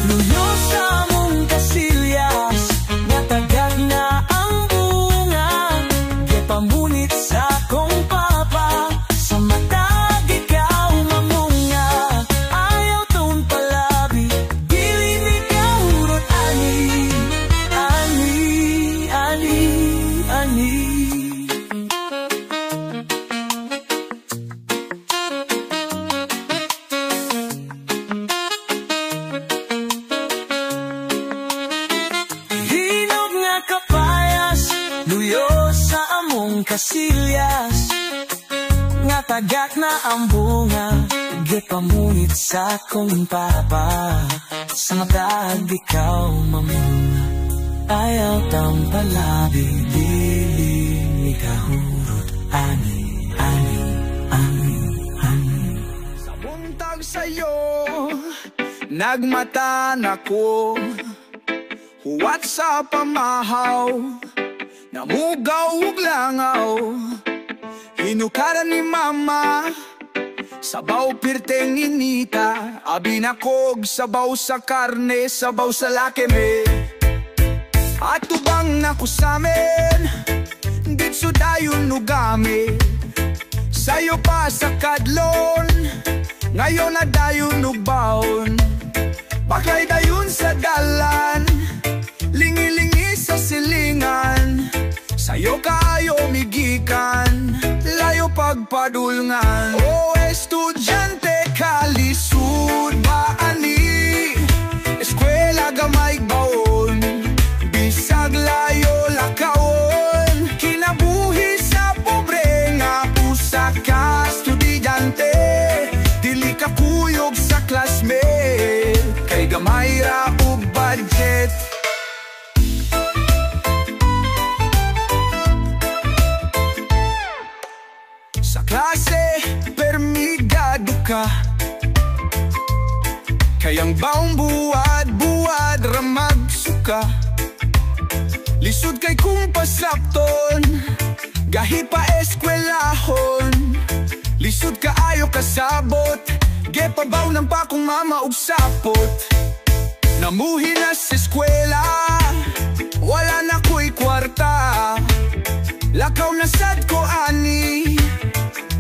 luyo sa among kasilyas, natagak na ang bunga, gepamunit sa akong papa, sa matag ikaw mamunga, ayaw taon palabi, dili ni kahurot ani, ani, ani, ani. Hinog nga kapayas, luyo sa among kasilyas, nga tagak na ang bunga, gepamunit sa akong papa, sa matag ikaw mamunga, ayaw tampalabi, dili ni kahurot ani, ani, ani, ani. Sa buntag sa'yo, nagmata na ko, huwat sa pamahaw, namugaw ug langaw. Hinukaran ni mama, sabaw pirteng inita, abi na kog, sabaw sa karne, sabaw sa lakeme. At tubang na kusamin, ditso dayon nugami, sayo pa sa kadlon, ngayon na dayon nugbaon. Bakay dayon sa dalan, lingi-lingi sa silingan, sayo kaayo migikan, layo pagpadulngan. O estudyante kalisud ba ani, eskwela gamay baon, bisag layo lakawon, kinabuhi sa pobre nga usa ka estudyante, dili ka kuyog sa classmate, kay gamay ra ug budget. Sa klase, permigado ka, kayang baong buwad-buwad ramag suka. Lisod kay kung pasapton, gahi pa eskwelahon, lisod ka ayo kasabot, gepabaw ng pa kong mama ug sapot. Namuhi na sa eskwela, wala na ko'y kwarta, lakaw na sad ko ani,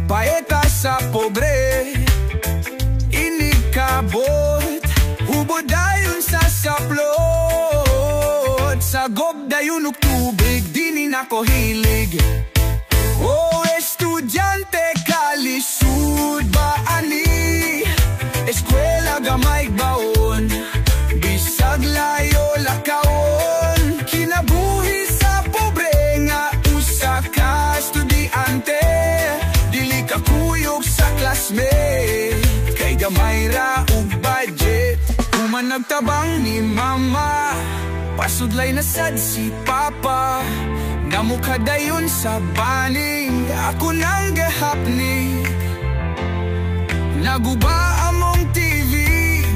paeta sa pobre, inikabot, hubod dayon sa saplot, sagob dayon ug tubig, dini na ko hilig. O estudyante kalisud ba ani, eskwela gamay baon, bisag layo lakawon, kinabuhi sa pobre nga usa ka estudyante, dili ka kuyog sa classmate, kay gamay ra ug budget. Human nagtabang ni mama, Pasudlay na sad si Papa, nga mukha dayon sa baning. Ako nang gahapni, naguba among TV,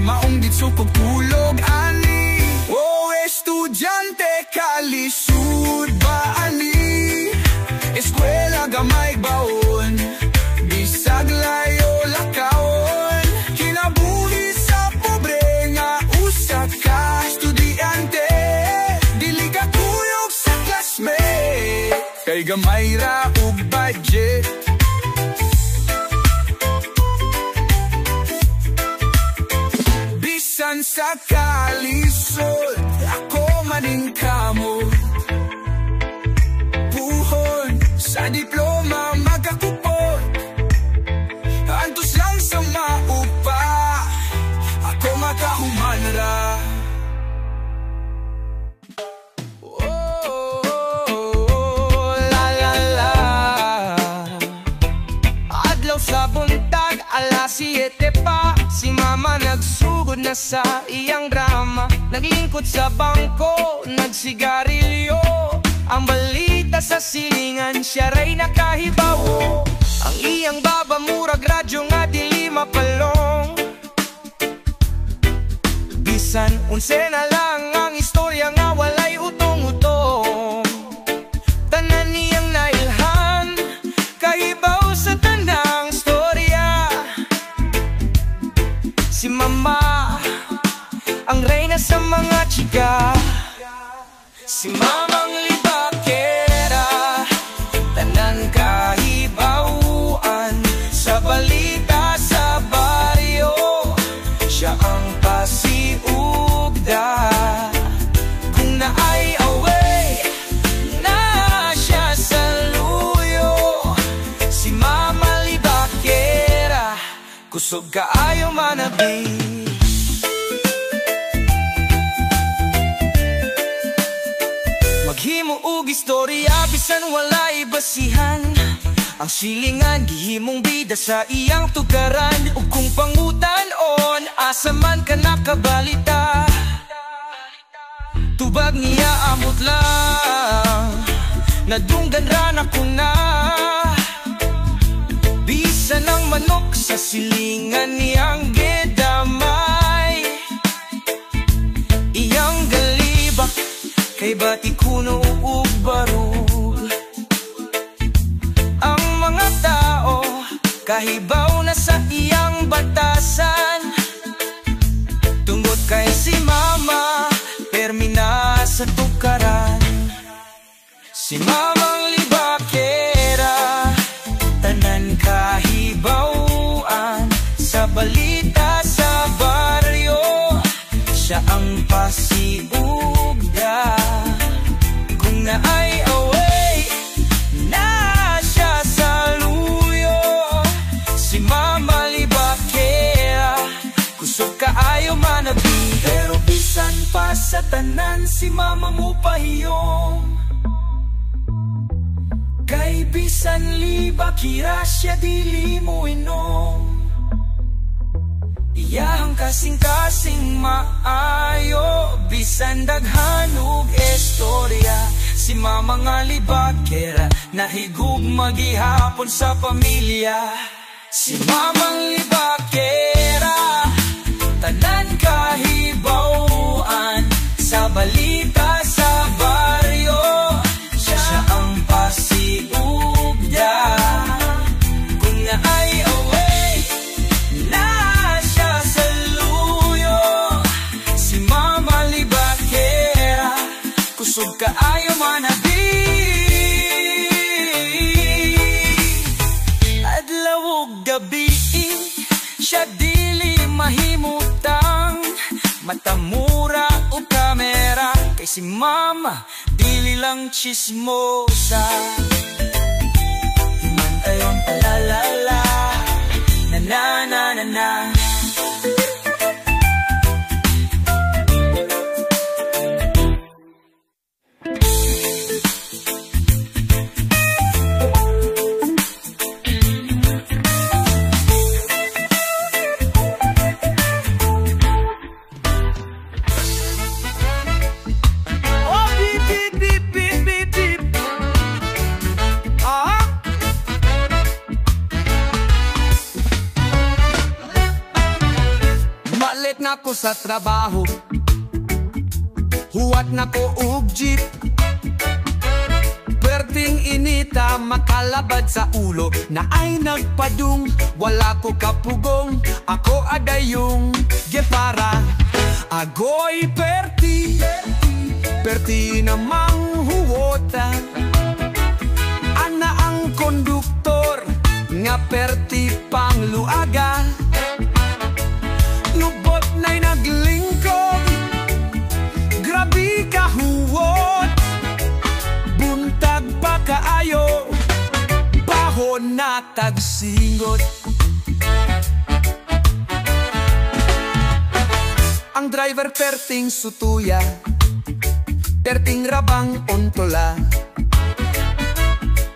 maong ditsukog tulog ani. Oh, estudyante kalisud ba ani? Eskwela gamay baon, bisag layo lakaon. Kinabuhi sa pobre nga usa ka estudyante, dili ka kuyog sa classmate, kay gamay ra ug budget. Bisan sa kalisod, ako maning kamo, puhon sa diploma magkakupot, antos lang sa maupa, ako makahuman ra. Oh, la la la. Adlaw sa buntag, alas 7 pa, si mama nagsugod na sa iyang drama. Naglingkod sa bangko, nagsigarilyo. Ang balita sa silingan, siya ray nakahibaw. Ang iyang baba murag radyo nga dili mapalong. Bisan unse na lang ang istorya nga walay utong-utong. Tanan niyang nailhan, kahibaw sa tanang storya. Si mama, ang reyna sa mga chika. Si mamang libakera, tanan kahibauan. Sa balita sa baryo, siya ang pasiugda. Kung naay away, na siya sa luyo. Si mama libakera, kusog kaayo manabi. Maghimo og istorya bisan walay basihan. Ang silingan gihimong bida sa iyang tugaran. Ug kung pangutan-on asa man ka nakabalita, tubag niya amot lang, nadunggan ra na ko na. Bisan ang manok sa silingan niyang gedamay, iyang galibak kay batikuno ug barug. Ang mga tao kahibaw na sa iyang batasan, tungod kay si mama permina sa tukaran. Si mamang libakera, tanan kahibawan. Sa balita sa baryo, siya ang pasiugda. Kung naay away, na siya sa luyo. Si mama libakera, kusog kaayo manabi. Pero bisan pa sa tanan, si mama mo pahiyong. Kay bisan libakera, siya dili mo inom. Iyang kasing-kasing maayo, bisan daghanug istorya. Si mama nga libakera, nahigug magihapon sa pamilya. Si mamang libakera, tanan kahibawan. Sa balita sa baryo, siya ang pasiugda. Kung naay away, na siya sa luyo. Si mama libakera, kusog kaayo manabi. Adlaw ug gabi, siya dili mahimutang. Matamura o kamera, kay si mama dili lang chismosa. Mantayon palalala, na na na na na. ko sa trabaho, huwat na ko og jeep. Perting inita makalabad sa ulo, na ay nagpadung, wala ko kapugong. Ako adayong gepara, agoy perti, perti namang huwota. Ana ang konduktor, nga perti pang luaga. Lubot na'y naglingkod, grabe ka huwot. Buntag pa kaayo, bahon na tagsingot. Ang driver perting sutuya, perting rabang ontola.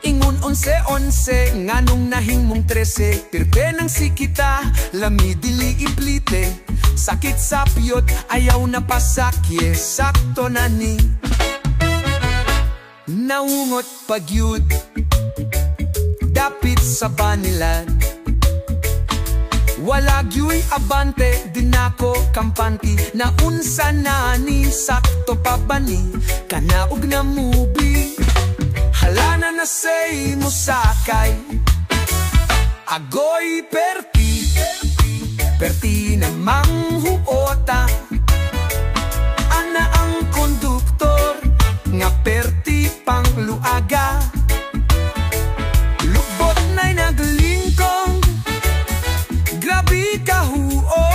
Ingon 11-11, nganong nahimong 13. Pirpe ng sikita, lami dili iplite. Sakit sa piyot, ayaw na pasakye, sakto na ni. Naungot pagyud, dapit sa banilan. Wala gyu'y abante, dinako kampanti. Naunsa na ni, sakto pa ba ni, kanaog na movie. Hala na say mo sakay, agoy perti, perti namang huota. Ana ang konduktor, nga perti pang luaga. Lubot na'y naglingkong, grabe ka huo.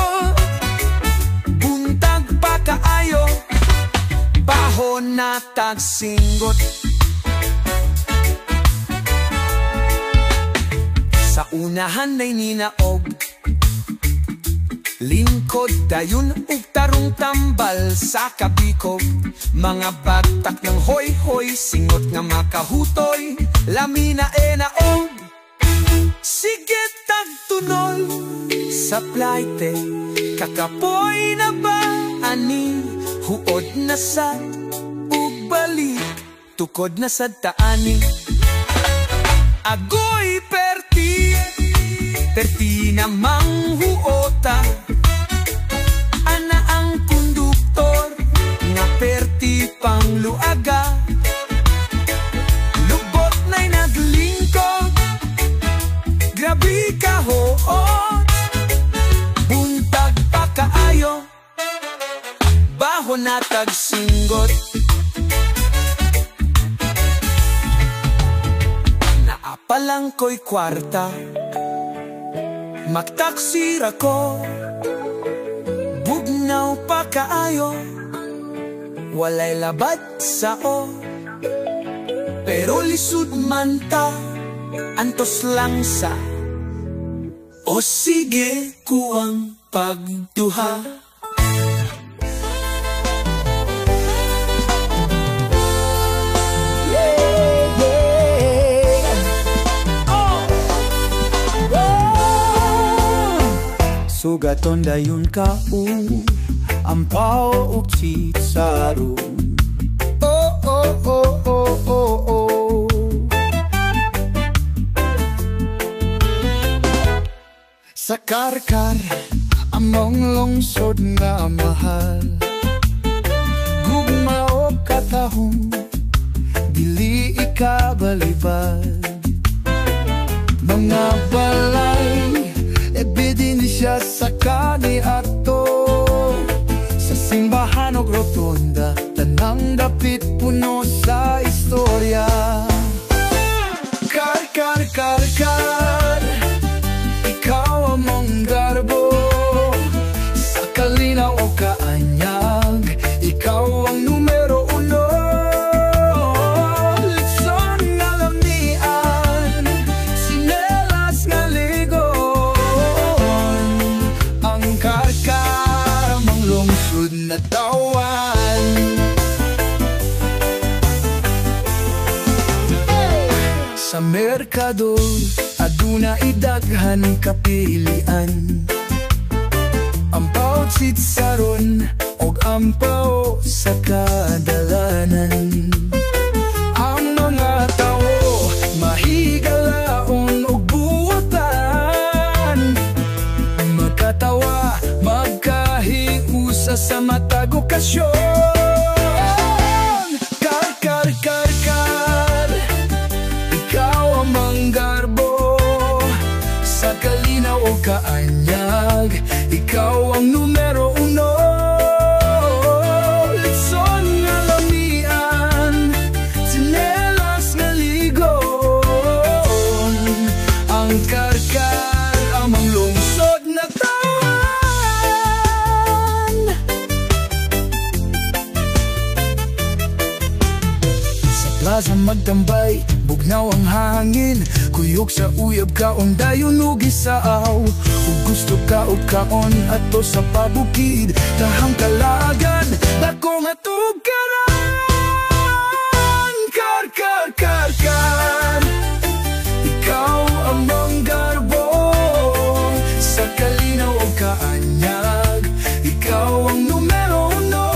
Buntag pa kaayo, bahon na tagsinggot. Sa unahan na'y ninaog, lingkod dayon ug tarong tambal sa kabikog. Mga bagtak ng hoy-hoy, singot nga makahutoy, lamina naog. Sige tagtunol sa plaite, kakapoy na ba ani? Huod na sad ug balik, tukod na sad taani. Agoy perti, perti namang huota. Ana ang konduktor, nga perti pang luaga. Lubot na'y naglingkod, grabe ka hoot. Buntag pa kaayo, bahon na tagsinggot. Palang ko'y kwarta, magtaksira ko. Bugnaw pa kaayo, walay labad sao. Pero lisud man ta, antos lang sa, o sige kuwang pagduha. Sugaton dayon ka ampaw ug chitsaro. Oh oh oh oh oh oh. Sa karkar among lungsod nga mahal, gugma o katahong dili ikabalibad. Mga balay ebidensya sa kaniadto, sa simbahan o rotonda, tanang dapit puno sa istorya. Kar, kar, kar, kar, ikaw among garbo, sa kalinaw o kaanyag, ikaw ang numero uno. Litson nga lamian, sinelas nga ligon, ang karkar among lungsod na tawan. Sa merkado, aduna idaghan kapilian, ampaw chitsaron og ampaw sa kadalanan. Ang mga tao mahigalaon og buwatan, magkatawa, magkahiusa. okasyon. Kar, ikaw ang manggarbo sa kalinaw o kaanyag. Ikaw ang numero uno. Litson nga lamian, sinelas nga ligon. Ang karkar, amang lungsod na tawan. Sa plaza magtambay, bugnaw ang hangin. Kuyog sa uyab kaon, dayon ug gisaaw. Ug gusto ka o kaon, ato sa pabukid. Tahang kalagan, dako nga tugaran. Kar, ikaw ang manggarbo sa kalinaw o kaanyag. Ikaw ang numero uno.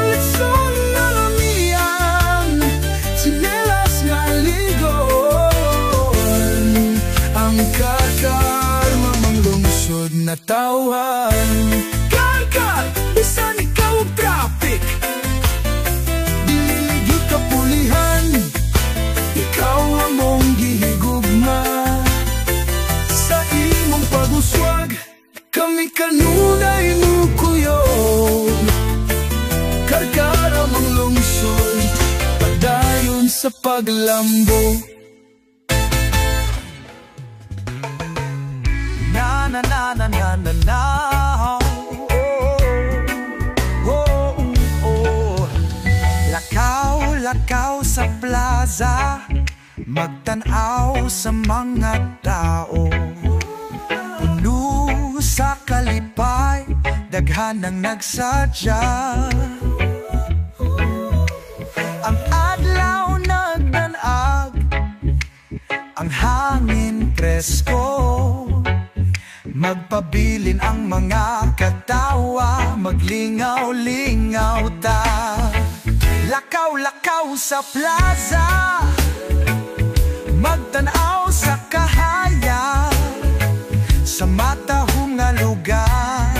Litson nga lamian, sinelas nga ligon. Ang kakar, mamang lungsod na tawan. Kar, bisan ikaw ang traffic, diligi ka pulihan. Ikaw ang mong gihigugma sa imong pag-uswag. Kami kanunay mo kuyog. Karkar ang lungsod, padayon sa paglambo. Na na na na na na na. Oh, oh, oh. Lakaw sa plaza, magtanaw sa mga tao. Puno sa kalipay, daghan ang nagsadya. Ang adlaw nagdanag, ang hangin presko. Magpabilin ang mga katawa, maglingaw-lingaw ta. Lakaw sa plaza, magtanaw sa kahaya. Sa matahong nga lugar,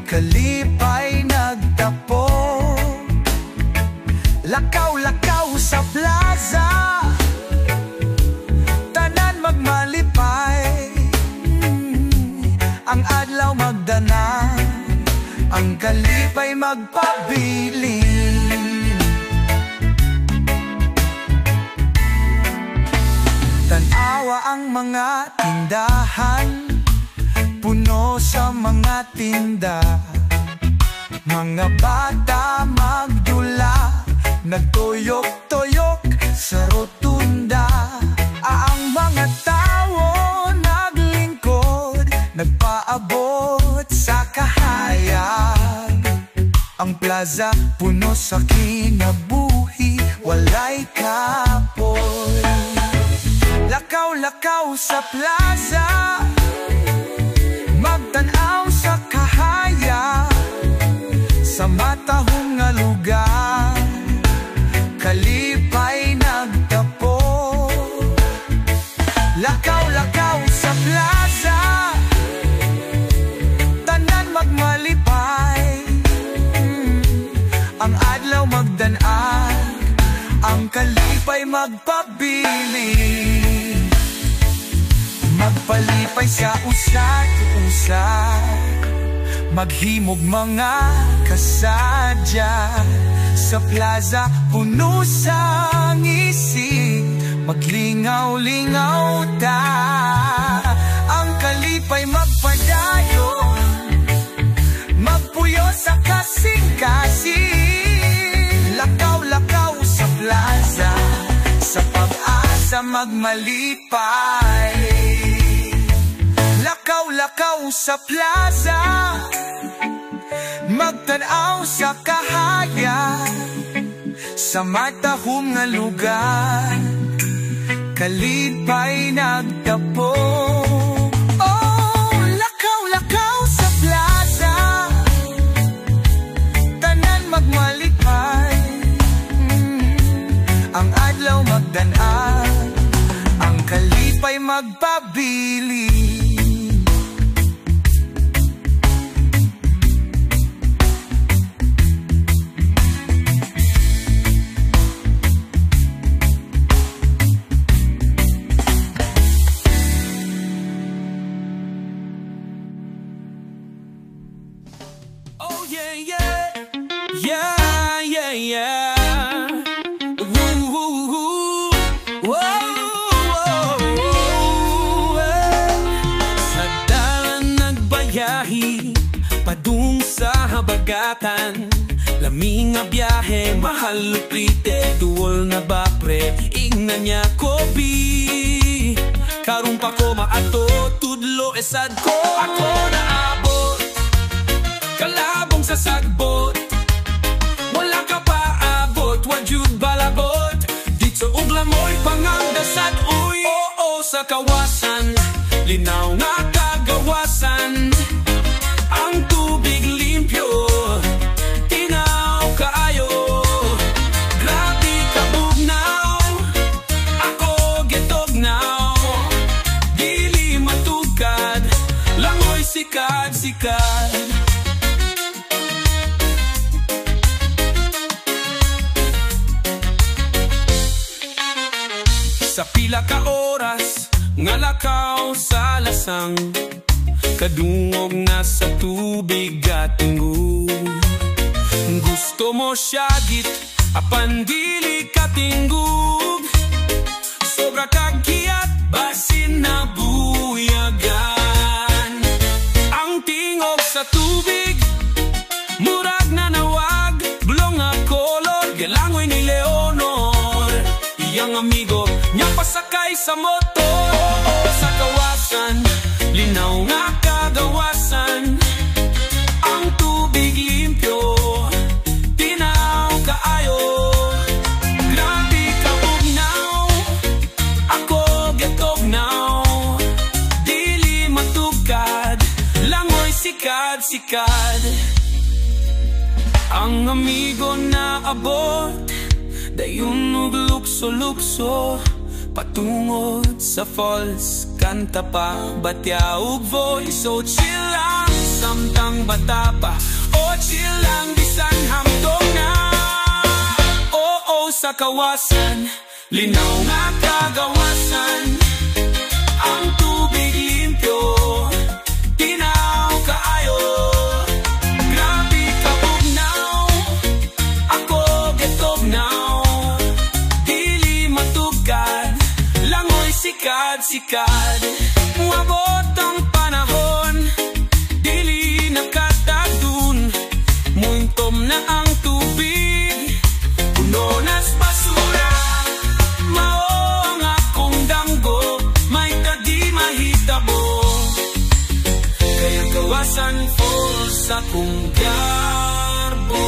kalipay nagtapo. Lakaw sa plaza, tanan magmalipay. Ang adlaw magdana, ang kalipay magpabilin. Tanawa ang mga tindahan, puno sa mga tinda. Mga bata magdula, nagtuyok-tuyok sa rotunda. Ang mga tao naglingkod, nagpaabot sa kahayag. Ang plaza puno sa kinabuhi, walay kapoy. Lakaw sa plaza, magtanaw sa kahaya. Sa matahong nga lugar, kalipay nagtapo. Lakaw sa plaza, tanan magmalipay. Ang adlaw magdanag, ang kalipay magpabilin. Magpalipay sa usat-usat, maghimog mga kasadya. Sa plaza puno sa ngising, maglingaw-lingaw ta. Ang kalipay magpadayon, magpuyo sa kasing-kasing. Lakaw sa plaza, sa pag-asa magmalipay. Lakaw sa plaza, magtanaw sa kahaya. Sa matahong nga lugar, kalipay nagtapo. Oh, lakaw sa plaza, tanan magmalipay. Ang adlaw magdanag, ang kalipay magpabili. Yeah, yeah, yeah. Woo, woo, woo. Whoa, sa dalan nagbayahi padung sa habagatan, laming nga biyahe mahal luprite, duol na bapre ingna niya kobi. Karong pa ko maato tudlo esad ko, ako naabot kalabong sa sagbot, wala ka pa abot, wadyud balabot dito uglamoy pangandasad. Uy, oo sa kawasan, linaw nga kagawasan, ang tubig limpyo, tinaw kaayo, grabe kabugnaw, ako getognaw, dili matugkad, langoy sikad-sikad. Sa pila ka oras nga lakaw sa lasang, kadungog na sa tubig at tinggug. Gusto mo siyagit apan dili katinggug, sobra kagkiyat basin na buyagan. Ang tingog sa tubig murag na nawag, blong nga kolor galangoy ni Leonor, iyang amigo nya pasakay sa motor. Oo sa kawasan, linaw nga kagawasan, ang tubig limpyo, tinaw kaayo, grabe kabugnaw, ako getognaw, dili matugkad, langoy sikad-sikad. Ang amigo na abot, dayon og lukso-lukso, patungod sa falls, kanta pa, batya ug voice. O chill lang, samtang bata pa, o chill lang, bisan hamdong na. Oo sa kawasan, linaw nga kagawasan, ang tubig limpyo, tinaw kaayo, grabe kabugnaw, ako getognaw, sikad-sikad. Muabot ang panahon, dili nakatagdun, muintom na ang tubig, puno nas basura, mao ang akong danggo, may tadi mahitabo, kaya kawasan falls sa kong garbo.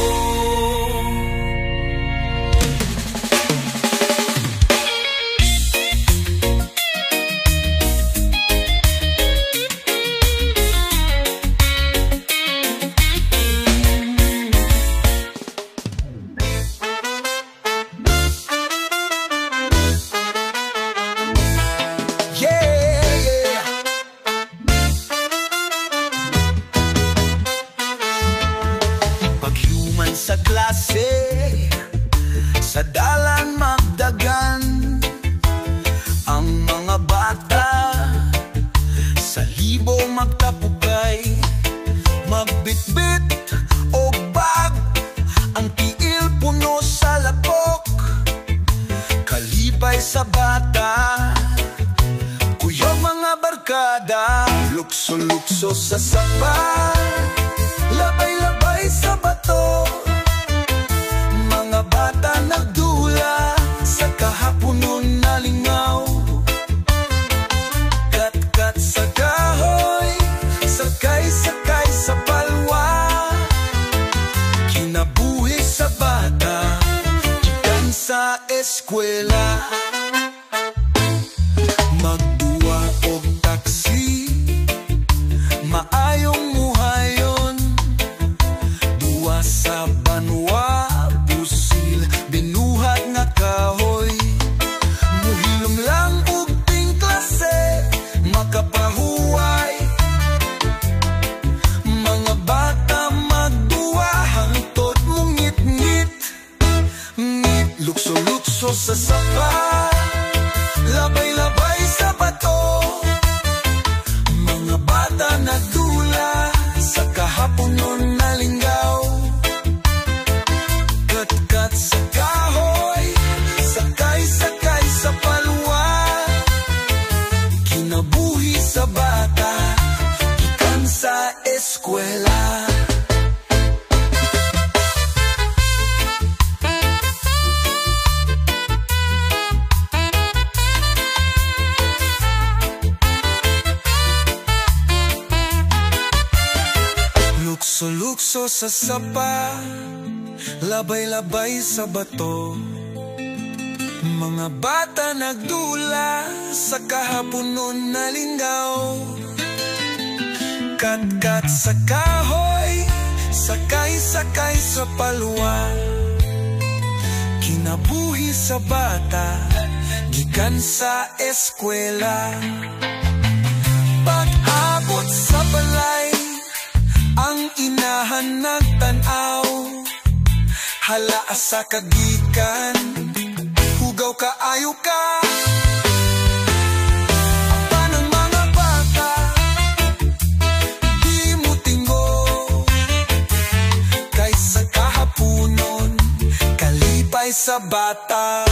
Sa klase, sa dalan magdagan, ang mga bata sa libo magtapugay, magbitbit o bag, ang tiil puno sa lapok, kalipay sa bata, kuyog mga barkada, lukso-lukso sa sapat, labay-labay sa bato, bata nagdula sa kahaponon na lingaw, kat-kat sa kahoy, sakay-sakay sa palwa, kinabuhi sa bata, ikan sa eskwela, magduwa og taksi, maayong muhayon, duwa sa banwa, binuhat nga kahoy, muhilom lang og ting klase, makapahuway, mga bata magduwa, hangtod mong ngit-ngit, ngit, lukso-lukso sa sapa, labay-labay sa bato, mga bata nagdula sa kahaponon na linggaw, sa sapa, labay-labay sa bato. Mga bata nagdula sa kahaponon na lingaw. Kat-kat sa kahoy, sakay-sakay sa palwa. Kinabuhi sa bata, gikan sa eskwela. Pag-abot sa balay, ang inahan nagtanaw. Hala sa kagikan, hugaw kaayo ka. Panang mga bata, di mo tingo. Kaysa kahaponon, kalipay sa bata.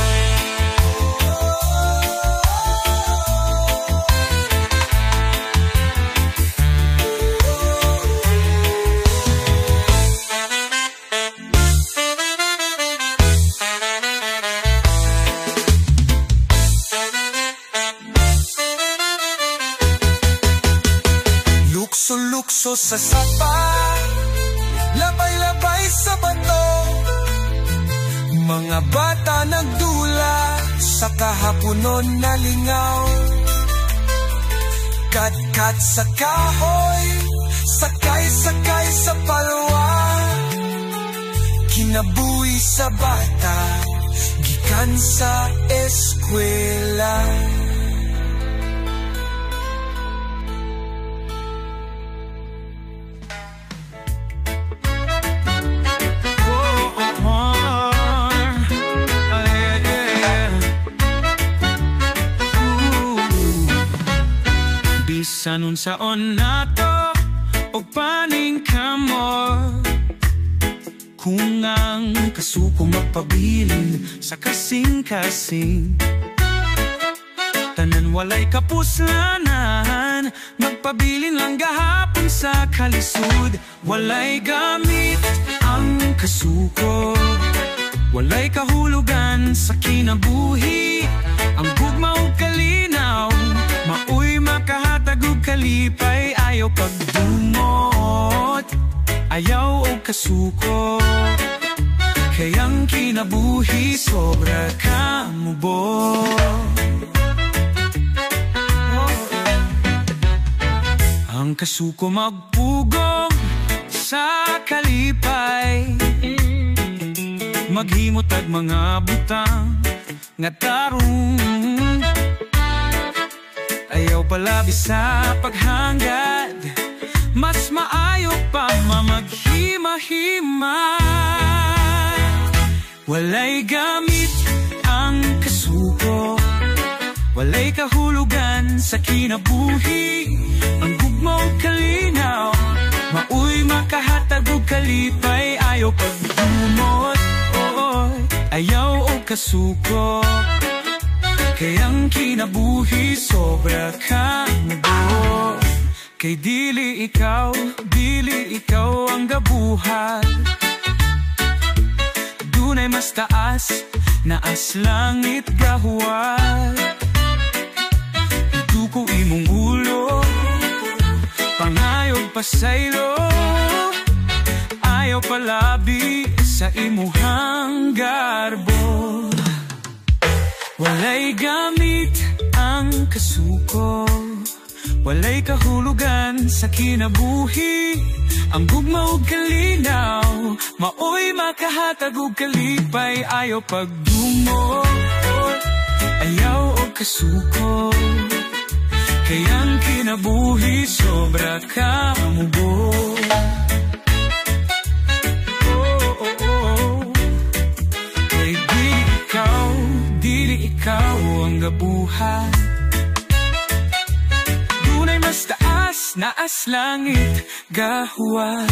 Lukso sa sapa, labay-labay sa bato. Mga bata nagdula sa kahaponon na lingaw. Kat-kat sa kahoy, sakay-sakay sa palwa. Kinabuhi sa bata, gikan sa eskwela. Bisan unsaon nato o paning kamor, kung ang kasuko magpabilin sa kasing-kasing. Tanan walay kapuslanan, magpabilin lang gahapon sa kalisod. Walay gamit ang kasuko, walay kahulugan sa kinabuhi. Ang gugma ug kalinaw, mauy makahatag ug kalipay. Ayaw pagdumot, ayaw og kasuko. Kay ang kinabuhi sobra ka mubo. Ang kasuko magpugong sa kalipay, maghimutag mga butang nga tarong. Ayaw palabi sa paghangad, mas maayo pa mamaghima-hima. Walay gamit ang kasuko, walay kahulugan sa kinabuhi. Ang gugma ug kalinaw, mauy makahatag ug kalipay. Ayaw pagdumot, ayaw og kasuko. Kay ang kinabuhi sobra ka mubo. Kay dili ikaw ang gabuhat. Dunay mas taas na aslangit gahuwat. Iduko imong ulo, pangayog pasaylo. Ayaw palabi sa imuhang garbo. Walay gamit ang kasuko, walay kahulugan sa kinabuhi. Ang gugma ug kalinaw, mauy makahatag ug kalipay. Ayaw pagdumot, ayaw og kasuko. Kay ang kinabuhi sobra ka mubo. Ikaw ang gabuhat. Dunay mas taas na aslangit gahuwat.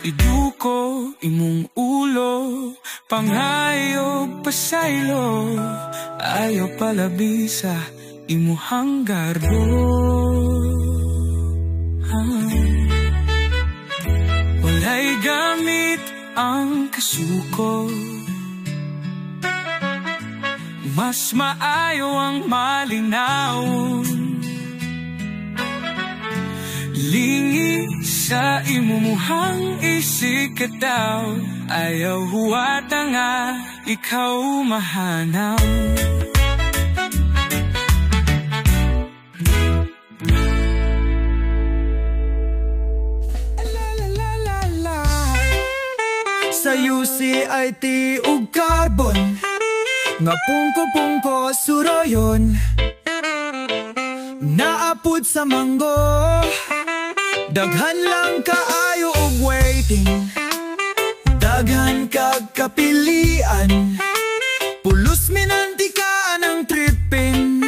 Iduko imong ulo, pangayog pasaylo. Ayaw palabi sa imuhang garbo. Walay gamit ang kasuko, mas maayo ang malinawon. Lingi sa imumuhang isikataw, ayaw huwata nga ikaw mahanaw. Sa UCIT ug carbon, nga pungko-pungko suroyon, naapod sa manggo, daghan lang kaayo og waiting, daghan kag kapilian, pulos minantikaan ang tripping.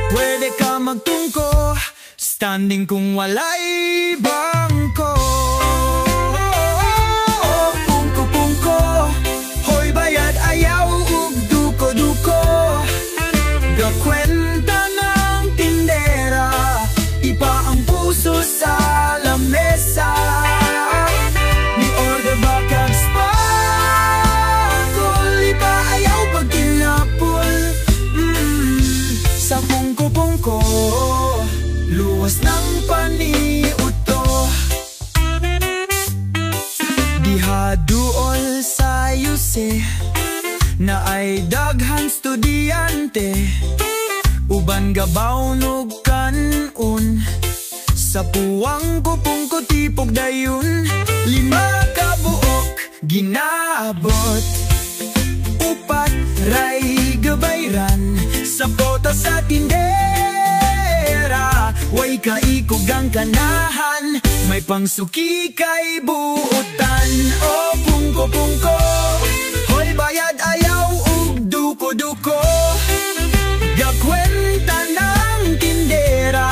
Pwede ka magtungko, standing kung walay bangko. Oh, pungko-pungko, hoy bayad ayaw ug duko-duko, gakwenta ng tindera, ipa ang puso sa lamesa. Ni order ba kag sparkle, ipa ayaw pag tinapol. Sa pungko-pungko, luwas ng paniuto, dihaduol sa UC na ay daghan estudyante, uban gabaw ug kanon, sa puwang kupungko tipog dayon, 5 ka buok ginaabot, 4 ray gabayran, sa bota sa tindera. Way kaikog ang kanahan, may pangsuki kay buutan. O pungko-pungko, hoy bayad ayaw ug duko-duko, gakwenta ng tindera,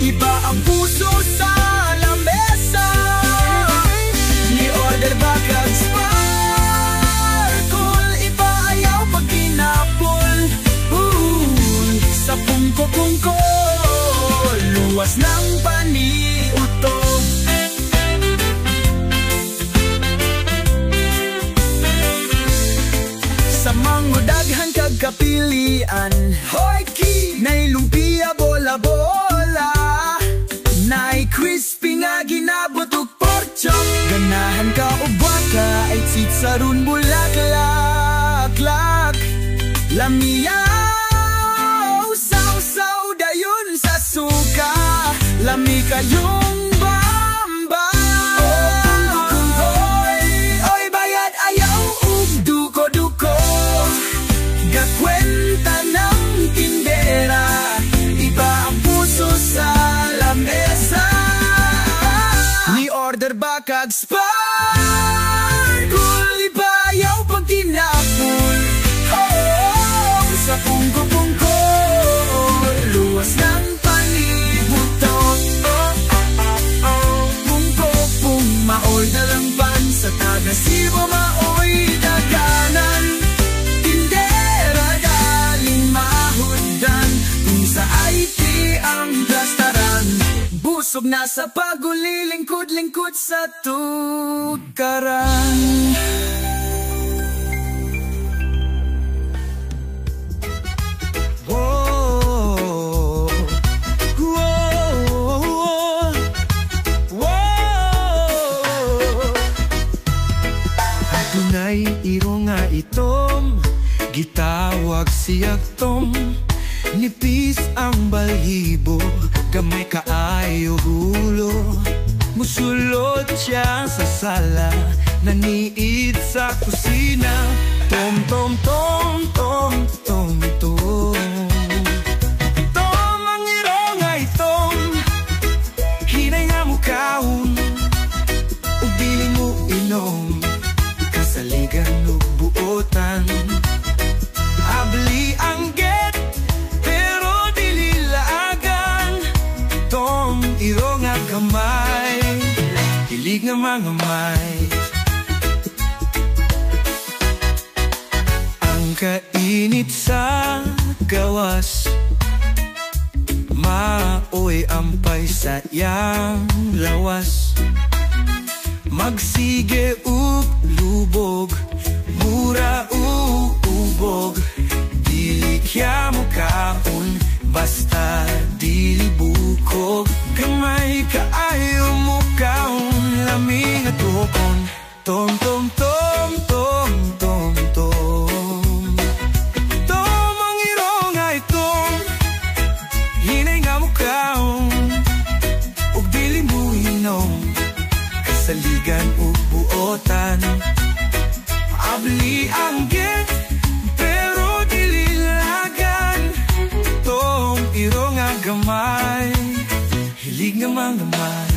iba ang puso sa lamesa. Ni order ba kag sparkle, iba ayaw pag kinapol. Sa pungko-pungko, luwas ng paniuto. Sa mango daghan kag kapilian, hoy ki, nay lumpia bola-bola, nay crispy nga ginabot ug pork chop, ganahan ka og baka ay tsitsaron bulaklak, lamiyaw sausaw dayon sa suka, lami kayong bamba. Oy bayad ayaw ug duko-duko, gakwenta ng tindera, iba ang puso sa lamesa. Ni order ba kag sparkle, iba ayaw pag tinapol. Sa pungko-pungko, luwas ng panibutot. Pungko-pung, ma-order ang pan sa taga-Sibo, maoy daganan, tindera galing mahundan, kung sa IT ang plastaran, busog na sa pagulilingkod-lingkod sa tukaran. Dunay iro nga itom, gitawag siyag tom, nipis ang balhibo, gamay kaayo hulo, musulot siya sa sala, naniid sa kusina, tom tom tom tom tom tom. Tom ang iro nga itom, hinay nga mukhaon, ug dili mo inom, kasaligan ug buotan. Abli ang get, pero dili laagan, tom iro nga gamay, hilig nga mga may. Ang kainit sa gawas, maoy ampay sa iyang lawas, magsige ug lubog, mura ug ubog, dili kya mo kaon, basta dili bukog, gamay kaayo mo kaon laming at bukon. Tom tom tom tom tom tom tom ang irong ay tom. Hinay nga mo kaon ug dili mo inom. Kasaligan ug buotan abli ang git pero dili lagan. Tom irong nga gamay hilig nga mangamay.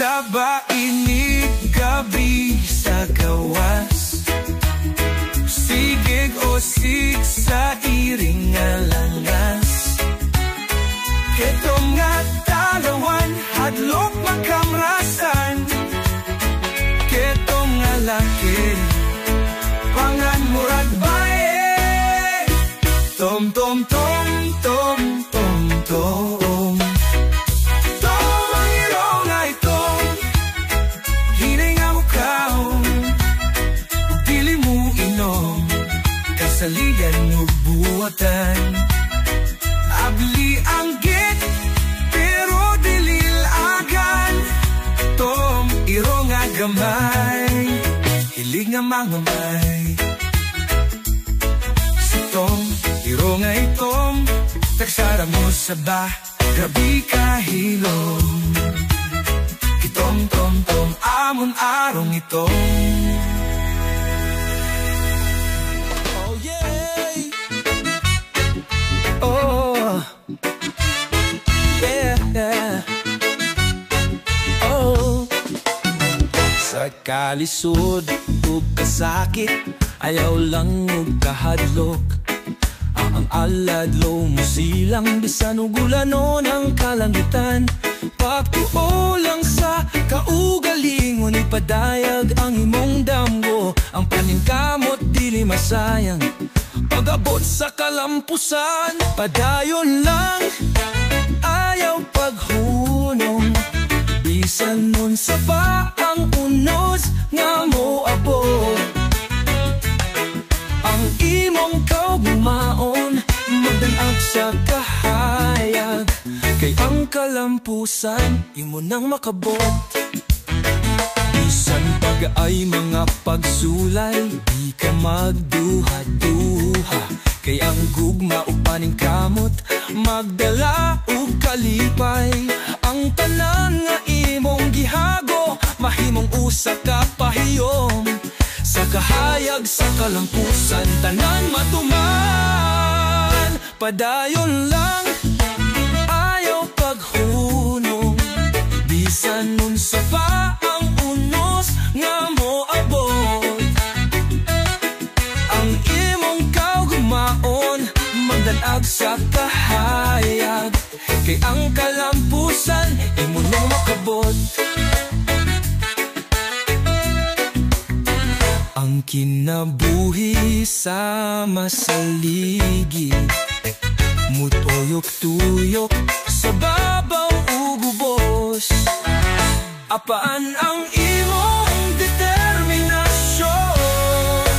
Sa bainig gabi sa gawas, sigig o sig sa iring nga langas. Ketong nga talawan hadlok makamrasan. Ketong nga laki pangan murag bae. Tom tom tom tom tom tom tom ang irong ay tom. Hinay nga mo kaon ug dili mo inom. Kasaligan ug buwatan abli ang git pero dili lagan. Tom irong nga gamay hilig nga mangamay. Si Tom irong nga itom tagsara mo sa ba gabi kahilom. Kitom tom tom amon arong itom. Oh yeah. Oh yeah, yeah. Oh. Sa kalisod ug kasakit ayaw lang ug kahadlok. Ang aladlo mo silang bisan ug ulanon ang kalangitan. Pagtuo lang sa kaugalingon ipadayag ang imong damgo. Ang paningkamot dili masayang pag-abot sa kalampusan. Padayon lang ayaw paghunong bisan nun sa pa ang unos nga mo abot. Ang imong kaugumaon magdanag sa kahayag kay ang kalampusan imo nang makabot. Bisan pag-ay mga pagsulay di ka magduha-duha kay ang gugma ug paningkamot magdala ug kalipay. Ang tanan nga imong gihago mahimong usa ka pahiyom. Sa kahayag sa kalampusan tanan matuman. Padayon lang ayaw paghunong bisan nun sa pa ang unos nga mo abot. Ang imong kaugumaon magdanag sa kahayag kay ang kalampusan imo nang makabot. Ang kinabuhi sa masaligid mutuyok-tuyok sa babaw ug ubos. Apaan ang imong determinasyon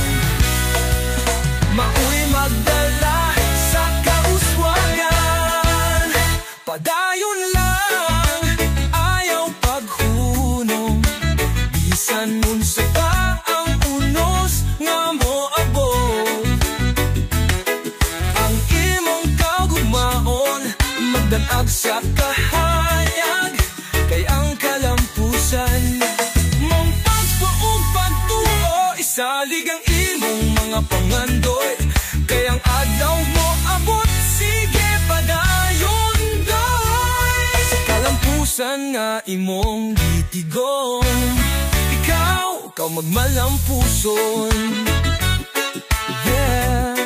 mauy magdala sa kauswagan. Padayon lang ayaw paghunong bisan nun sa pa ang unos nga mo abot. Ang imong kaugumaon magdanag sa kahayag kay ang kalampusan mong pagpuog pagtuo isalig ang imong mga pangandoy kay ang adlaw mo abot. Sige padayon doy sa kalampusan nga imong gitigom. Ikaw magmalampuson. Yeah.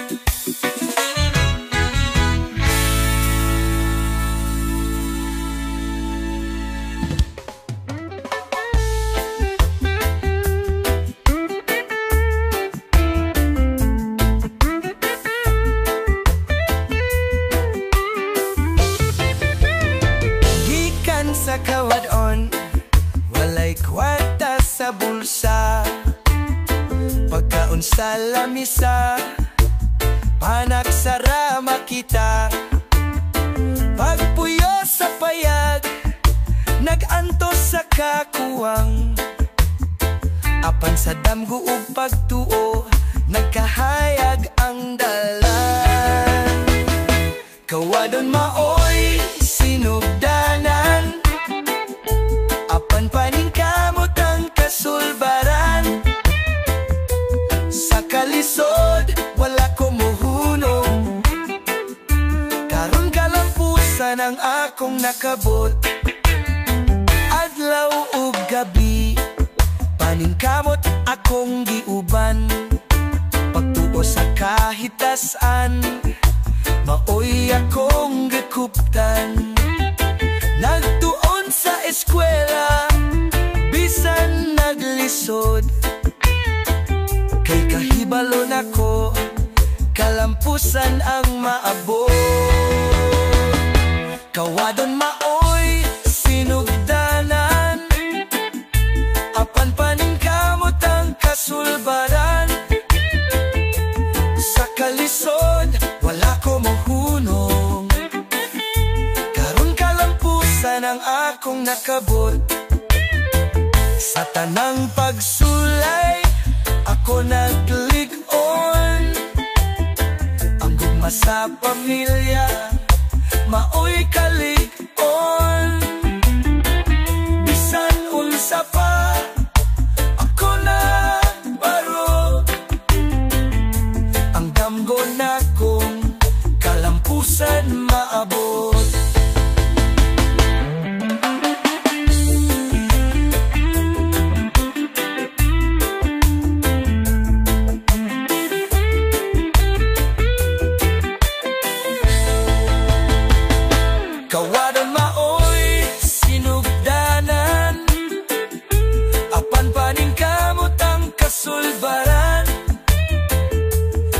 Sa kawadon, walay kwarta sa bulsa, pagkaon sa lamisa, panagsara makita, kakuwang apan sa damgo ug pagtuo nagkahayag ang dalan. Kawadon maoy sinugdanan apan paningkamot ang kasulbaran. Sa kalisod wala ko muhunong karon kalampusan ang akong nakabot. Adlaw ug gabi paningkamot akong giuban. Pagtuo sa kahitasan maoy akong gikuptan. Nagtuon sa eskwela bisan naglisod kay kahibalon ako kalampusan ang maabot. Kawadon maoy sinugdanan apan paningkamot ang kasulbaran. Sa kalisod wala ko mahunong karon kalampusan ang akong nakabot. Sa tanang pagsulay ako naglig-on. Ang gugma sa pamilya maoy kalig-on. Bisan unsa pa ako nagbaro ang damgo na kong kalampusan maabot. Kawadon maoy sinugdanan apan paningkamot ang kasulbaran.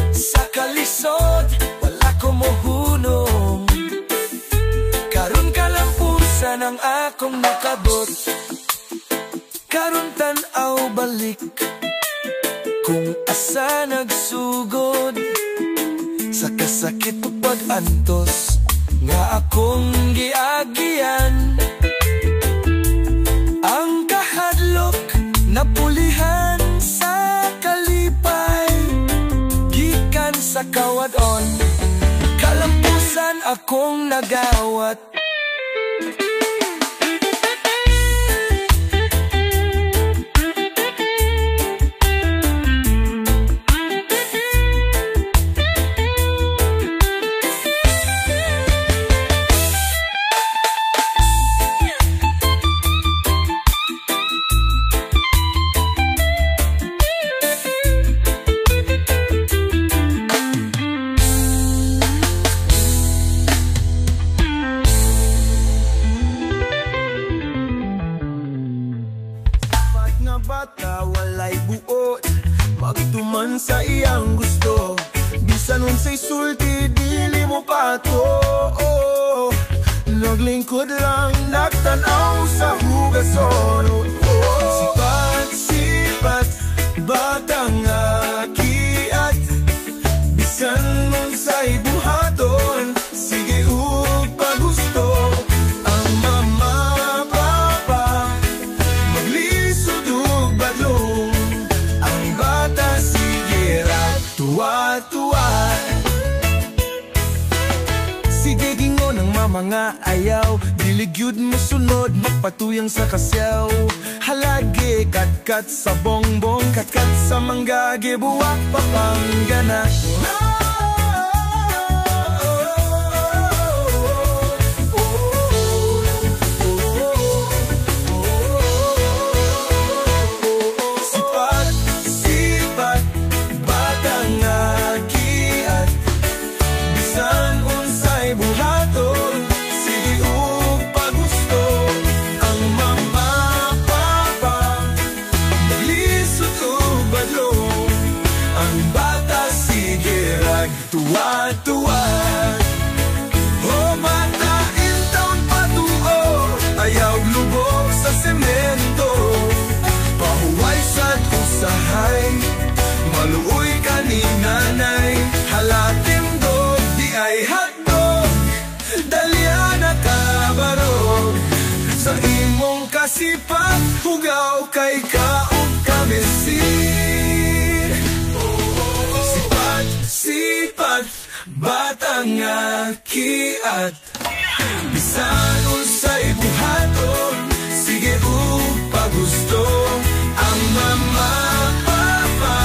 Sa kalisod wala ko mohunong karon kalampusan ang akong nakabot. Karon tan-aw balik kung asa nagsugod sa kasakit ug pag-antos nga akong giagian. Ang kahadlok napulihan sa kalipay gikan sa kawadon kalampusan akong nagawat. Bata walay buot magtuman sa iyang gusto bisan unsay sulti dili mo pato. Naglingkod lang nagtanaw sa hugason. Sipat-sipat batang akiat bisan unsay buhaton sige ug pagusto. Ang mama papa maglisod ug badlong ang bata sige rap tuwa-tuwa. Sige gingon ang mama nga ayaw dili gyud mo sunod magpatuyang sa kasyaw. Halagi kat-kat sa bongbong kat-kat sa manggagi buwak papanggana. Sipat-sipat batang akiat bisan unsay buhaton sige ug pagusto. Ang mama papa maglisod ug badlong ang bata sige Sipag, hugaw kay kaog kamisin. Sipag, batang nga kiat. Bisan unsay buhaton, sige pagusto. Ang mama, papa,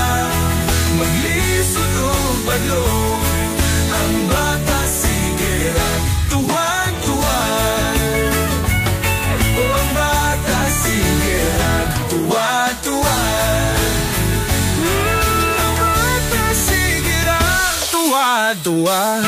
maglisod o balo. Ang bata, sige lang, tuwan-tuwan. O ang bata, sige lang, tuwan-tuwan. Ang bata, sige lang, tuwan-tuwan.